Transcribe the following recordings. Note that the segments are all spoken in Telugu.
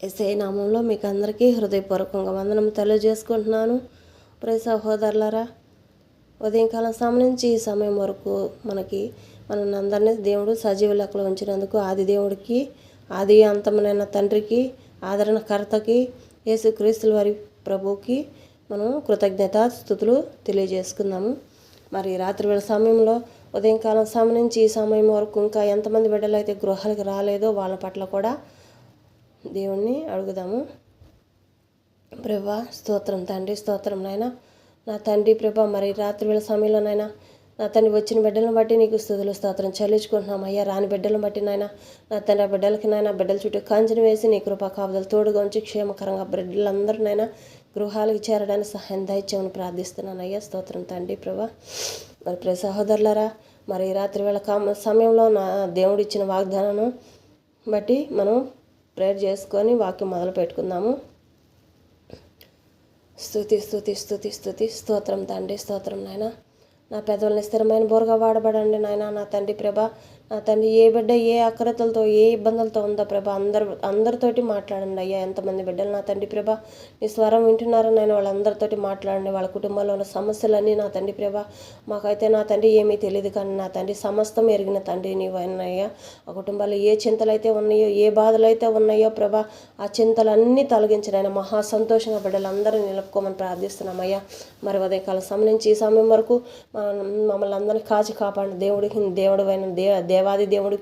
యేసయ్య నామంలో మీకు అందరికీ హృదయపూర్వకంగా వందనం తెలియజేసుకుంటున్నాను. ప్రియ సహోదరులారా, ఉదయకాలం సమయం నుంచి ఈ సమయం వరకు మన అందరినీ దేవుడు సజీవ లెక్కలో ఉంచినందుకు ఆది దేవుడికి, ఆది అంతమైన తండ్రికి, ఆదరణకర్తకి, యేసుక్రీస్తుల వారి ప్రభువుకి మనం కృతజ్ఞత స్తుతులు తెలియజేసుకుందాము. మరి రాత్రి వేళ సమయంలో ఉదయకాలం సమయం నుంచి ఈ సమయం వరకు ఇంకా ఎంతమంది బిడ్డలు అయితే గృహాలకు రాలేదో వాళ్ళ పట్ల కూడా దేవుణ్ణి అడుగుదాము. ప్రభా స్తోత్రం తండ్రి, స్తోత్రం నాయన. నా తండ్రి ప్రభా, మరి రాత్రి వేళ సమయంలో నాయన నా తండ్రి వచ్చిన బిడ్డలను బట్టి నీకు స్తుతులు స్తోత్రం చెల్లించుకుంటున్నాం అయ్యా. రాని బిడ్డలను బట్టి నాయన నా తండ్రి ఆ బిడ్డలకి నాయన బిడ్డల చుట్టూ కంచెను వేసి నీ కృపా కాపుదలు తోడుగా ఉంచి క్షేమకరంగా బిడ్డలందరూ నాయన గృహాలకు చేరడానికి సహాయం దయచేయమని ప్రార్థిస్తున్నాను అయ్యా. స్తోత్రం తండ్రి ప్రభా. మరి ప్రియ సహోదరులారా, మరి రాత్రి వేళ సమయంలో నా దేవుడు ఇచ్చిన వాగ్దానాన్ని బట్టి మనం ప్రేయర్ చేసుకొని వాక్యం మొదలు పెట్టుకుందాము. స్తుతి స్తుతి స్తుతి స్తుతి స్తోత్రం తండ్రి, స్తోత్రం నాయన. నా పెదవుల్ని స్థిరమైన బోరుగా వాడబడండి నాయన. నా తండ్రి ప్రభ, నా తండ్రి ఏ బిడ్డ ఏ అక్రతలతో ఏ ఇబ్బందులతో ఉందో ప్రభ అందరితోటి మాట్లాడండి అయ్యా. ఎంతమంది బిడ్డలు నా తండ్రి ప్రభ నీ స్వరం వింటున్నారో నాయన వాళ్ళందరితోటి మాట్లాడండి. వాళ్ళ కుటుంబంలో ఉన్న సమస్యలన్నీ నా తండ్రి ప్రభ మాకైతే నా తండ్రి ఏమీ తెలియదు, కానీ నా తండ్రి సమస్తం ఎరిగిన తండ్రి నీవన్నయ్యా. ఆ కుటుంబాల్లో ఏ చింతలు అయితే ఉన్నాయో, ఏ బాధలు అయితే ఉన్నాయో ప్రభ ఆ చింతలన్నీ తొలగించిన మహా సంతోషంగా బిడ్డలందరూ నిలుపుకోమని ప్రార్థిస్తున్నామయ్యా. మరి ఉదయకాలం సమయం నుంచి ఈ సమయం వరకు మమ్మల్ని అందరినీ కాచి కాపాడు దేవుడు అయిన దేవాది దేవుడు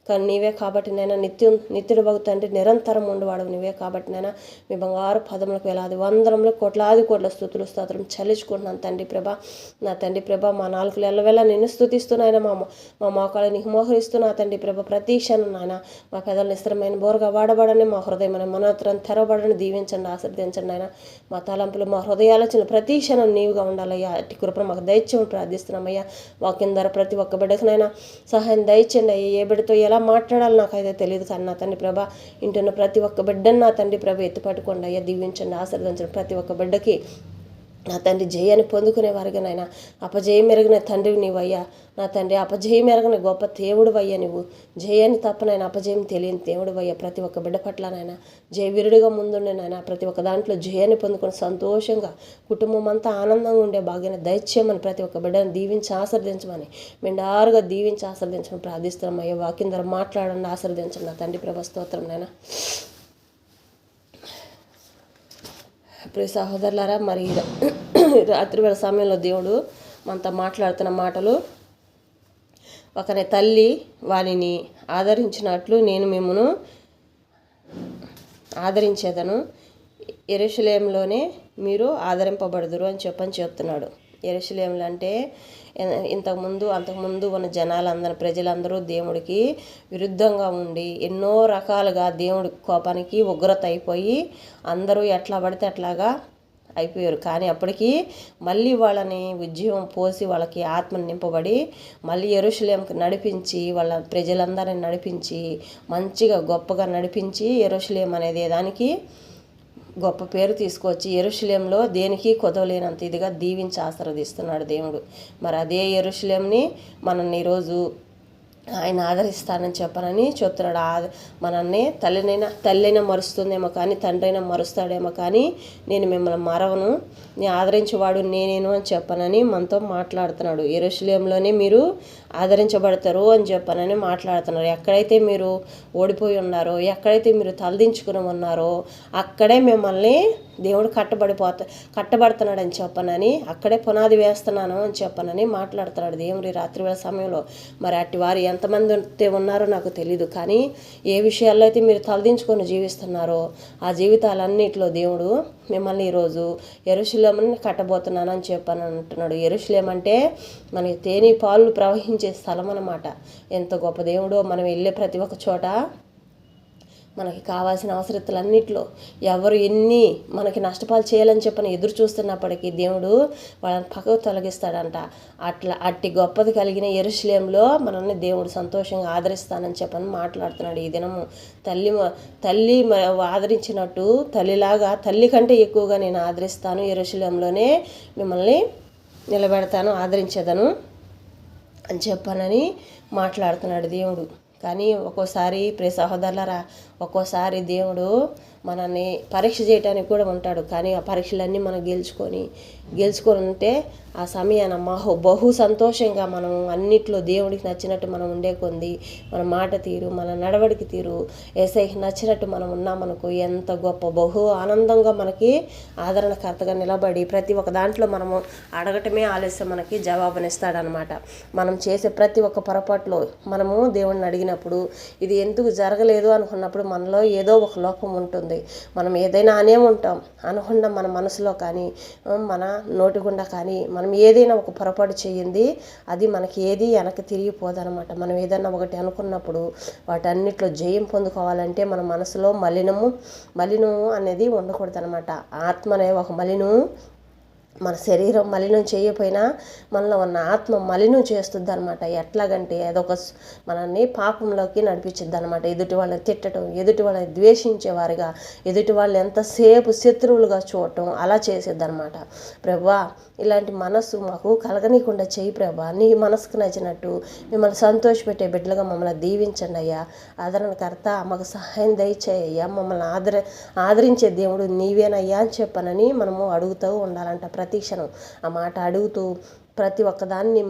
కానీ నీవే కాబట్టి నైనా నిత్యుడు భక్తు తండ్రి నిరంతరం ఉండేవాడు నీవే కాబట్టి నైనా మీ బంగారు పదములకు వేలాది వందరంలో కోట్లాది కోట్ల స్తుతులు స్తోత్రం చెల్లించుకుంటున్నాను తండ్రి ప్రభ. నా తండ్రి ప్రభ మా నాలుగులు ఎల్లవేళ నిన్ను స్తుతిస్తున్నాయన మా మోకాళ్ళని నీకు మోహరిస్తున్నా తండ్రి ప్రభ. ప్రతి క్షణం నాయన మా పెదలను స్థిరమైన బోరుగా వాడబడని, మా హృదయం మనోత్తరం తెరవబడని దీవించండి, ఆశీర్వదించండి ఆయన. మా తలంపులు మా హృదయాలోచన ప్రతి క్షణం నీవుగా ఉండాలయ్యా. అట్టి కృపను మాకు దయచేయమని ప్రార్థిస్తున్నామయ్యా. వాక్యం ద్వారా ప్రతి ఒక్క బిడ్డకునైనా సహాయం దయచేయండి అయ్యా. ఏ బిడ్డతో ఎలా మాట్లాడాలి నాకైతే తెలియదు, కానీ నా తండ్రి ప్రభ ఇంటున్న ప్రతి ఒక్క బిడ్డను నా తండ్రి ప్రభ ఎత్తుపట్టుకోండి అయ్యా. దీవించండి, ఆశీర్వదించండి. ప్రతి ఒక్క బిడ్డకి నా తండ్రి జయాన్ని పొందుకునే వారిగానైనా అపజయం మెరుగిన తండ్రివి నీవయ్యా. నా తండ్రి అపజయం మెరగని గొప్ప దేవుడు అయ్యా. నువ్వు జయాన్ని తప్పనైనా అపజయం తెలియని దేవుడు అయ్యా. ప్రతి ఒక్క బిడ్డ పట్లనైనా జయవీరుడిగా ముందుండే నాయన ప్రతి ఒక్క దాంట్లో జయాన్ని పొందుకొని సంతోషంగా కుటుంబం అంతా ఆనందంగా ఉండే భాగ్యాన్ని దయచేయమని ప్రతి ఒక్క బిడ్డను దీవించి ఆశీర్వదించమని మెండారుగా దీవించి ఆశీర్వదించమని ప్రార్థిస్తున్నాం అయ్యా. వాక్యం ద్వారా మాట్లాడండి, ఆశీర్వదించండి నా తండ్రి ప్రభ. స్తోత్రం నాయన. ప్రియ సహోదరులారా, మరి రాత్రి వేళ సమయంలో దేవుడు మనతో మాట్లాడుతున్న మాటలు, ఒకరి తల్లి వారిని ఆదరించినట్లు నేను మిమ్మను ఆదరించేదను, యెరూషలేములోనే మీరు ఆదరింపబడుదురు అని చెప్తున్నాడు. యెరూషలేములు అంటే అంతకుముందు ఉన్న జనాలందరూ ప్రజలందరూ దేవుడికి విరుద్ధంగా ఉండి ఎన్నో రకాలుగా దేవుడి కోపానికి ఉగ్రత అయిపోయి అందరూ ఎట్లా పడితే అట్లాగా అయిపోయారు. కానీ అప్పటికి మళ్ళీ వాళ్ళని ఉద్యమం పోసి వాళ్ళకి ఆత్మను నింపబడి మళ్ళీ యెరూషలేముకి నడిపించి వాళ్ళ ప్రజలందరిని నడిపించి మంచిగా గొప్పగా నడిపించి యెరూషలేం అనేది దానికి గొప్ప పేరు తీసుకొచ్చి యెరూషలేంలో దేనికి కొదవలేనంత ఇదిగా దీవించి ఆశీర్వదిస్తున్నాడు దేవుడు. మరి అదే యెరూషలేంని మనల్ని ఈరోజు ఆయన ఆదరిస్తానని చెప్పనని చెప్తున్నాడు. మనల్ని తల్లైనా మరుస్తుందేమో కానీ తండ్రైనా మరుస్తాడేమో కానీ నేను మిమ్మల్ని మరవను, నేను ఆదరించేవాడు నేనేను అని చెప్పనని మనతో మాట్లాడుతున్నాడు. యెరూషలేంలోనే మీరు ఆదరించబడతారు అని చెప్పనని మాట్లాడుతున్నారు. ఎక్కడైతే మీరు ఓడిపోయి ఉన్నారో, ఎక్కడైతే మీరు తలదించుకుని ఉన్నారో అక్కడే మిమ్మల్ని దేవుడు కట్టబడుతున్నాడని చెప్పనని, అక్కడే పునాది వేస్తున్నాను అని చెప్పనని మాట్లాడుతున్నాడు దేవుడి రాత్రి వేళ సమయంలో. మరి అట్టి వారు ఎంతమంది ఉన్నారో నాకు తెలీదు, కానీ ఏ విషయాల్లో అయితే మీరు తలదించుకొని జీవిస్తున్నారో ఆ జీవితాలన్నిటిలో దేవుడు మిమ్మల్ని ఈరోజు యెరూషలేముని కట్టబోతున్నాను అని చెప్పని అంటున్నాడు. యెరూషలేం అంటే మనకి తేనె పాలు ప్రవహించే స్థలం అన్నమాట. ఎంత గొప్ప దేవుడో. మనం వెళ్ళే ప్రతి ఒక్క చోట మనకి కావాల్సిన అవసరతలన్నింటిలో ఎవరు ఎన్ని మనకి నష్టపాలు చేయాలని చెప్పని ఎదురు చూస్తున్నప్పటికీ దేవుడు వాళ్ళని పక్కకు తొలగిస్తాడంట. అట్టి గొప్పది కలిగిన యెరూషలేంలో మనల్ని దేవుడు సంతోషంగా ఆదరిస్తానని చెప్పని మాట్లాడుతున్నాడు. ఈ దినము తల్లి ఆదరించినట్టు తల్లి కంటే ఎక్కువగా నేను ఆదరిస్తాను, యెరూషలేంలోనే మిమ్మల్ని నిలబెడతాను, ఆదరించేదను అని చెప్పనని మాట్లాడుతున్నాడు దేవుడు. కానీ ఒక్కోసారి ప్రియ సహోదరులారా ఒక్కోసారి దేవుడు మనల్ని పరీక్ష చేయడానికి కూడా ఉంటాడు. కానీ ఆ పరీక్షలన్నీ మనం గెలుచుకొని ఉంటే ఆ సమయాన బహు సంతోషంగా మనం అన్నిట్లో దేవుడికి నచ్చినట్టు మనం ఉండే కొంది మన మాట తీరు, మన నడవడికి తీరు యేసయ్యకి నచ్చినట్టు మనం ఉన్నామనుకో ఎంత గొప్ప బహు ఆనందంగా మనకి ఆదరణకర్తగా నిలబడి ప్రతి ఒక్క దాంట్లో మనము అడగటమే ఆలస్యం మనకి జవాబునిస్తాడనమాట. మనం చేసే ప్రతి ఒక్క పొరపాటులో మనము దేవుడిని అడిగినప్పుడు ఇది ఎందుకు జరగలేదు అనుకున్నప్పుడు మనలో ఏదో ఒక లోపం ఉంటుంది. మనం ఏదైనా అనే ఉంటాం అనుకున్న మన మనసులో కానీ మన నోటి గుండా కానీ మనం ఏదైనా ఒక పొరపాటు చేయింది అది మనకి ఏది వెనక్కి తిరిగిపోదనమాట. మనం ఏదైనా ఒకటి అనుకున్నప్పుడు వాటన్నిటిలో జయం పొందుకోవాలంటే మన మనసులో మలినం అనేది ఉండకూడదు అనమాట. ఆత్మ అనే ఒక మలినం మన శరీరం మలినం చేయకపోయినా మనలో ఉన్న ఆత్మ మలినం చేస్తుంది అనమాట. ఎట్లాగంటే అదొక మనల్ని పాపంలోకి నడిపించింది అనమాట. ఎదుటి వాళ్ళని తిట్టడం, ఎదుటి వాళ్ళని ద్వేషించేవారుగా, ఎదుటి వాళ్ళు ఎంతసేపు శత్రువులుగా చూడటం అలా చేసేది అనమాట. ప్రభువా ఇలాంటి మనస్సు మాకు కలగనీయకుండా చేయి ప్రభా, నీ మనసుకు నచ్చినట్టు మిమ్మల్ని సంతోషపెట్టే బిడ్డలుగా మమ్మల్ని దీవించండి అయ్యా. ఆదరణకర్త మాకు సహాయం దయచేయ్యా. మమ్మల్ని ఆదరించే దేవుడు నీవేనయ్యా అని చెప్పనని మనము అడుగుతూ ఉండాలంట ప్రతి క్షణం. ఆ మాట అడుగుతూ ప్రతి ఒక్కదాన్ని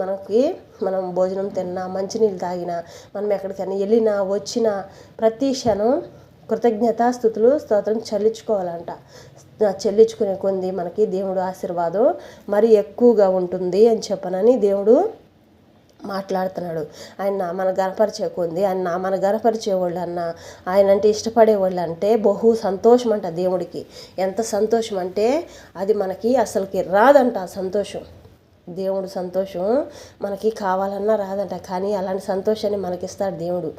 మనం భోజనం తిన్నా, మంచినీళ్ళు తాగినా, మనం ఎక్కడికైనా వెళ్ళినా వచ్చినా ప్రతి క్షణం కృతజ్ఞతాస్థుతులు స్తోత్రం చెల్లించుకోవాలంట. చెల్లించుకునే కొంది మనకి దేవుడు ఆశీర్వాదం మరి ఎక్కువగా ఉంటుంది అని చెప్పనని దేవుడు మాట్లాడుతున్నాడు. ఆయన నామాన్ని గనపరిచే కొంది, ఆయన నామాన్ని గనపరిచే వాళ్ళు అన్న, ఆయన అంటే ఇష్టపడే వాళ్ళు అంటే బహు సంతోషం అంట. దేవుడికి ఎంత సంతోషం అంటే అది మనకి అసలుకి రాదంట. ఆ సంతోషం, దేవుడు సంతోషం మనకి కావాలన్నా రాదంట. కానీ అలాంటి సంతోషాన్ని మనకిస్తాడు దేవుడు.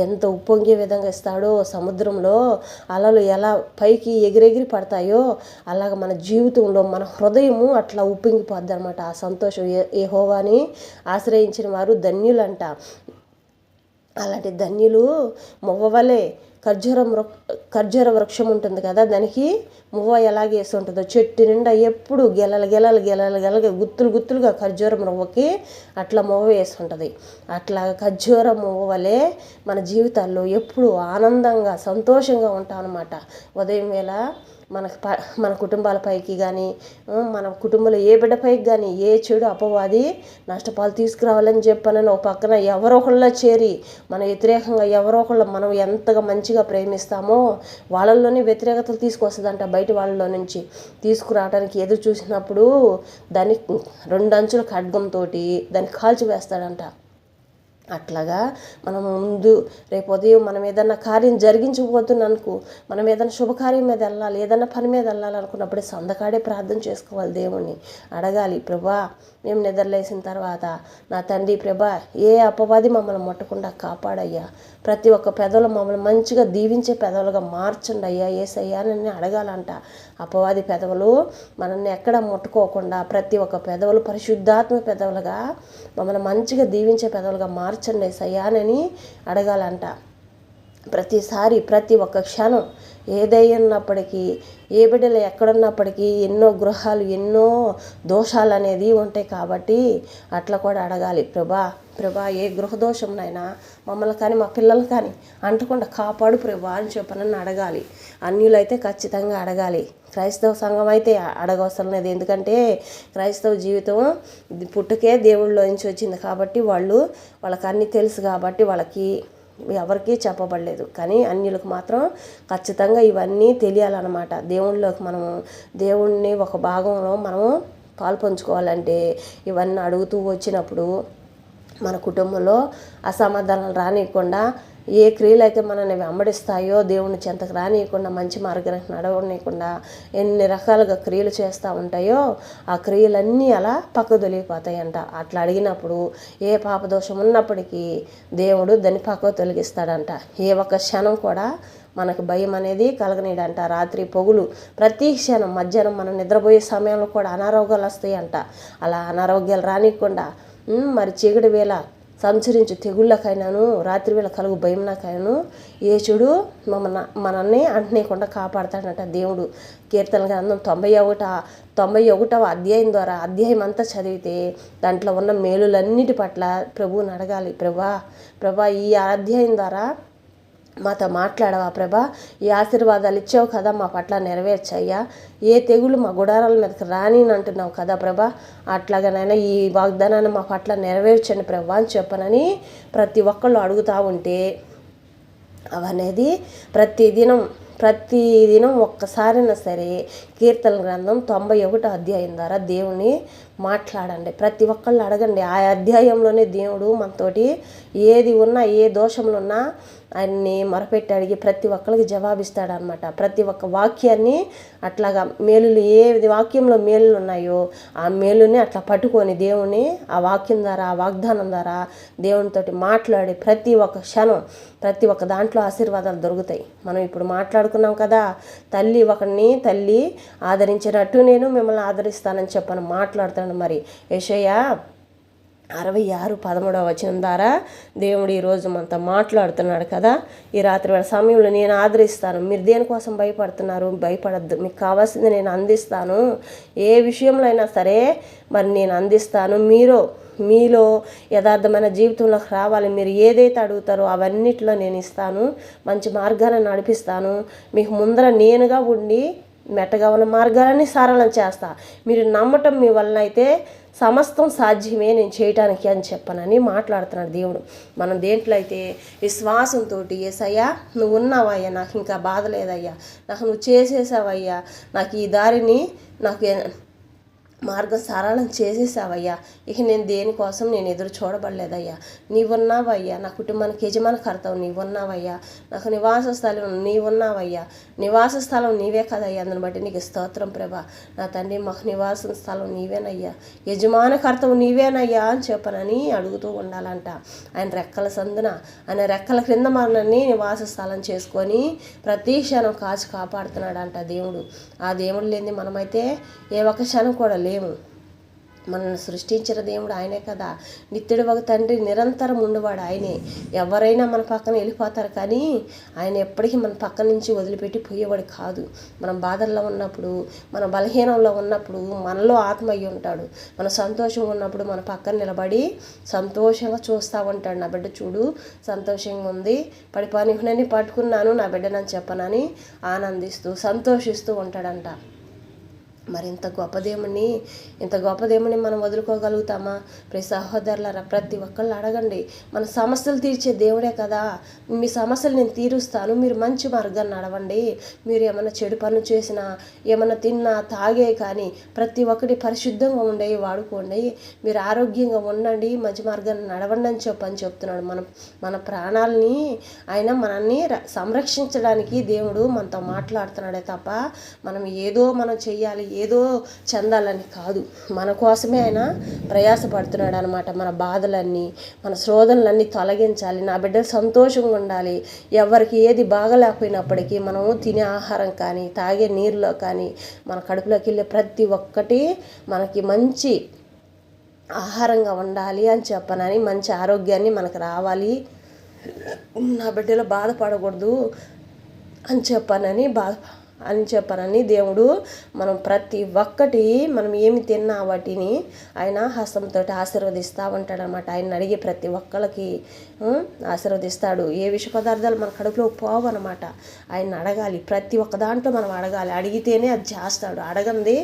ఎంత ఉప్పొంగే విధంగా ఇస్తాడో, సముద్రంలో అలలు ఎలా పైకి ఎగిరెగిరి పడతాయో అలాగ మన జీవితంలో మన హృదయము అట్లా ఉప్పొంగిపోద్ది అనమాట. ఆ సంతోషం యెహోవాని ఆశ్రయించిన వారు ధన్యులంట. అలాంటి ధన్యులు మువ్వవలే ఖర్జూర వృక్షం ఉంటుంది కదా, దానికి మువ్వ ఎలాగే వేసి ఉంటుందో చెట్టు నిండా ఎప్పుడు గెలలు గుత్తులుగా ఖర్జూరం మువ్వకి అట్లా మువ్వ వేసి ఉంటుంది. అట్లా ఖర్జూర మువ్వ వలె మన జీవితాల్లో ఎప్పుడు ఆనందంగా సంతోషంగా ఉంటాం అన్నమాట. ఉదయం వేళ మన కుటుంబాలపైకి కానీ మన కుటుంబంలో ఏ బిడ్డపైకి కానీ ఏ చెడు అపవాది నష్టపాలు తీసుకురావాలని చెప్పనని ఒక పక్కన ఎవరో ఒకళ్ళ చేరి మన వ్యతిరేకంగా ఎవరో ఒకళ్ళు మనం ఎంతగా మంచిగా ప్రేమిస్తామో వాళ్ళల్లోనే వ్యతిరేకతలు తీసుకొస్తుందంట. బయట వాళ్ళలో నుంచి తీసుకురావడానికి ఎదురు చూసినప్పుడు దాన్ని 2 అంచుల ఖడ్గంతో దాన్ని కాల్చివేస్తాడంట. అట్లాగా మనం ముందు రేపు ఉదయం మనం ఏదన్నా కార్యం జరిగించబోతున్నానుకో, మనం ఏదైనా శుభకార్యం మీద వెళ్ళాలి, ఏదన్నా పని మీద వెళ్ళాలనుకున్నప్పుడు సందకాడే ప్రార్థన చేసుకోవాలి, దేవుణ్ణి అడగాలి. ప్రభా మేము నిద్రలేసిన తర్వాత నా తండ్రి ప్రభా ఏ అపవాది మమ్మల్ని ముట్టకుండా కాపాడయ్యా, ప్రతి ఒక్క పెదవులు మమ్మల్ని మంచిగా దీవించే పెదవులుగా మార్చండి అయ్యా యేసయ్యా అని అడగాలంట. అపవాది పెదవులు మనల్ని ఎక్కడ ముట్టుకోకుండా ప్రతి ఒక్క పెదవులు పరిశుద్ధాత్మ పెదవులుగా మమ్మల్ని మంచిగా దీవించే పెదవులుగా మార్చండి యేసయ్యా అని అడగాలంట. ప్రతిసారి ప్రతి ఒక్క క్షణం ఏదైనప్పటికీ ఏ బిడ్డలు ఎక్కడున్నప్పటికీ ఎన్నో గృహాలు ఎన్నో దోషాలు అనేది ఉంటాయి కాబట్టి అట్లా కూడా అడగాలి. ప్రభా ఏ గృహదోషంనైనా మమ్మల్ని కానీ మా పిల్లలు కానీ అంటకుండా కాపాడు ప్రభా అని చెప్పనని అడగాలి. అన్యులైతే ఖచ్చితంగా అడగాలి. క్రైస్తవ సంఘం అయితే అడగవసరం లేదు. ఎందుకంటే క్రైస్తవ జీవితం పుట్టుకే దేవుళ్ళలో నుంచి వచ్చింది కాబట్టి వాళ్ళకి అన్నీ తెలుసు కాబట్టి వాళ్ళకి ఎవరికీ చెప్పబడలేదు. కానీ అన్యులకు మాత్రం ఖచ్చితంగా ఇవన్నీ తెలియాలన్నమాట. దేవుణ్ణి ఒక భాగంలో మనము పాల్పంచుకోవాలంటే ఇవన్నీ అడుగుతూ వచ్చినప్పుడు మన కుటుంబంలో అసమాధానాలు రానియకుండా ఏ క్రియలు అయితే మనల్ని వెంబడిస్తాయో దేవుని చెంతకు రానియకుండా మంచి మార్గానికి నడవనీయకుండా ఎన్ని రకాలుగా క్రియలు చేస్తూ ఉంటాయో ఆ క్రియలన్నీ అలా పక్కదొలిగిపోతాయంట. అట్లా అడిగినప్పుడు ఏ పాపదోషం ఉన్నప్పటికీ దేవుడు దాన్ని పక్కకు తొలగిస్తాడంట. ఏ ఒక్క క్షణం కూడా మనకు భయం అనేది కలగనీడంట. రాత్రి పొగులు ప్రతి క్షణం మధ్యాహ్నం మనం నిద్రపోయే సమయంలో కూడా అనారోగ్యాలు వస్తాయంట. అలా అనారోగ్యాలు రానియకుండా మరి చీకటి వేళ సంచరించు తెగుళ్ళకైనాను రాత్రి వేళ కలుగు భయంకైనాను ఏ చెడు మనల్ని అంటనీయకుండా కాపాడతాడంట దేవుడు. కీర్తన గ్రంథం 91వ అధ్యాయం ద్వారా అధ్యాయం అంతా చదివితే దాంట్లో ఉన్న మేలులన్నిటి పట్ల ప్రభువుని అడగాలి. ప్రభా ఈ అధ్యాయం ద్వారా మాతో మాట్లాడవా ప్రభా, ఈ ఆశీర్వాదాలు ఇచ్చావు కదా, మా పట్ల నెరవేర్చయ్యా. ఏ తెగులు మా గుడారాల మీదకి రాని అంటున్నావు కదా ప్రభా, అట్లాగనైనా ఈ వాగ్దానాన్ని మా పట్ల నెరవేర్చండి ప్రభా అని చెప్పనని ప్రతి ఒక్కళ్ళు అడుగుతూ ఉంటే అవనేది ప్రతిదినం ఒక్కసారైనా సరే కీర్తన గ్రంథం 91 అధ్యాయం ద్వారా దేవుని మాట్లాడండి. ప్రతి ఒక్కళ్ళు అడగండి. ఆ అధ్యాయంలోనే దేవుడు మనతోటి ఏది ఉన్నా, ఏ దోషములు ఉన్నా ఆయన్ని మొరపెట్టి అడిగి ప్రతి ఒక్కరికి జవాబిస్తాడనమాట. ప్రతి ఒక్క వాక్యాన్ని అట్లాగా మేలులు ఏ వాక్యంలో మేలులు ఉన్నాయో ఆ మేలుని అట్లా పట్టుకొని దేవుని ఆ వాక్యం ద్వారా, ఆ వాగ్దానం ద్వారా దేవునితోటి మాట్లాడి ప్రతి ఒక్క క్షణం ప్రతి ఒక్క దాంట్లో ఆశీర్వాదాలు దొరుకుతాయి. మనం ఇప్పుడు మాట్లాడుకున్నాం కదా, తల్లి ఆదరించినట్టు నేను మిమ్మల్ని ఆదరిస్తానని చెప్పని మాట్లాడుతాను. మరి యెషయా 66:13 ద్వారా దేవుడు ఈరోజు మనతో మాట్లాడుతున్నాడు కదా. ఈ రాత్రి వేళ సమయంలో నేను ఆదరిస్తాను, మీరు దేనికోసం భయపడుతున్నారు, భయపడద్దు, మీకు కావాల్సింది నేను అందిస్తాను. ఏ విషయంలో అయినా సరే మరి నేను అందిస్తాను. మీలో యథార్థమైన జీవితంలోకి రావాలి. మీరు ఏదైతే అడుగుతారో అవన్నిటిలో నేను ఇస్తాను. మంచి మార్గాన్ని నడిపిస్తాను. మీకు ముందర నేనుగా ఉండి మెట్టగా ఉన్న మార్గాలని సరళం చేస్తా. మీరు నమ్మటం మీ వలన అయితే సమస్తం సాధ్యమే నేను చేయటానికి అని చెప్పనని మాట్లాడుతున్నాడు దేవుడు. మనం దేంట్లో అయితే విశ్వాసంతో యేసయ్యా నువ్వు ఉన్నావయ్యా, నాకు ఇంకా బాధ లేదయ్యా, నాకు నువ్వు చేసేసావయ్యా, నాకు ఈ దారిని నాకు మార్గం సరళం చేసేసావయ్యా, ఇక నేను దేనికోసం నేను ఎదురు చూడబడలేదయ్యా, నీవున్నావయ్యా, నా కుటుంబానికి యజమాని కర్తవు నీవున్నావయ్యా, నాకు నివాస స్థలం నీవున్నావయ్యా, నివాస స్థలం నీవే కదయ్యా, అందుని బట్టి నీకు స్తోత్రం ప్రభా. నా తండ్రి మాకు నివాస స్థలం నీవేనయ్యా, యజమాని కర్తవు నీవేనయ్యా అని చెప్పనని అడుగుతూ ఉండాలంట. ఆయన రెక్కల సందున, ఆయన రెక్కల క్రింద మనల్ని నివాస స్థలం చేసుకొని ప్రతి క్షణం కాచి కాపాడుతున్నాడంట దేవుడు. ఆ దేవుడు లేని మనమైతే ఏ ఒక్క క్షణం కూడా లేము. మనల్ని సృష్టించిన దేవుడు ఆయనే కదా. నిత్యుడు ఒక తండ్రి, నిరంతరం ఉండేవాడు ఆయనే. ఎవరైనా మన పక్కన వెళ్ళిపోతారు కానీ ఆయన ఎప్పటికీ మన పక్క నుంచి వదిలిపెట్టి పోయేవాడు కాదు. మనం బాధల్లో ఉన్నప్పుడు, మన బలహీనంలో ఉన్నప్పుడు మనలో ఆత్మ అయ్యి ఉంటాడు. మన సంతోషంగా ఉన్నప్పుడు మన పక్కన నిలబడి సంతోషంగా చూస్తూ ఉంటాడు. నా బిడ్డ చూడు సంతోషంగా ఉంది, పడిపోనిహునని పట్టుకున్నాను నా బిడ్డనని చెప్పనని ఆనందిస్తూ సంతోషిస్తూ ఉంటాడంట. మరి ఇంత గొప్ప దేవుని మనం వదులుకోగలుగుతామా? ప్రతి సహోదరులారా ప్రతి ఒక్కళ్ళు అడగండి. మన సమస్యలు తీర్చే దేవుడే కదా. మీ సమస్యలు నేను తీరుస్తాను, మీరు మంచి మార్గాన్ని నడవండి. మీరు ఏమైనా చెడు పనులు చేసినా, ఏమైనా తిన్నా తాగే కానీ ప్రతి ఒక్కటి పరిశుద్ధంగా ఉండేవి వాడుకోండి. మీరు ఆరోగ్యంగా ఉండండి, మంచి మార్గాన్ని నడవండి అని చెప్తున్నాడు. మన ప్రాణాలని ఆయన మనల్ని సంరక్షించడానికి దేవుడు మనతో మాట్లాడుతున్నాడే తప్ప మనం చెయ్యాలి, ఏదో చెందాలని కాదు. మన కోసమే ఆయన ప్రయాసపడుతున్నాడు అనమాట. మన బాధలన్నీ, మన శోధనలన్నీ తొలగించాలి, నా బిడ్డలు సంతోషంగా ఉండాలి. ఎవరికి ఏది బాగలేకపోయినప్పటికీ మనం తినే ఆహారం కానీ, తాగే నీరులో కానీ, మన కడుపులోకి వెళ్ళే ప్రతి ఒక్కటి మనకి మంచి ఆహారంగా ఉండాలి అని చెప్పనని, మంచి ఆరోగ్యాన్ని మనకు రావాలి, నా బిడ్డలు బాధపడకూడదు అని చెప్పనని దేవుడు మనం ప్రతి ఒక్కటి మనం ఏమి తిన్నా వాటిని ఆయన హస్తంతో ఆశీర్వదిస్తూ ఉంటాడనమాట. ఆయన అడిగి ప్రతి ఒక్కరికి ఆశీర్వదిస్తాడు. ఏ విష పదార్థాలు మన కడుపులో పోవు అనమాట. ఆయన అడగాలి, ప్రతి ఒక్క దాంట్లో మనం అడగాలి. అడిగితేనే అది చేస్తాడు. అడగంది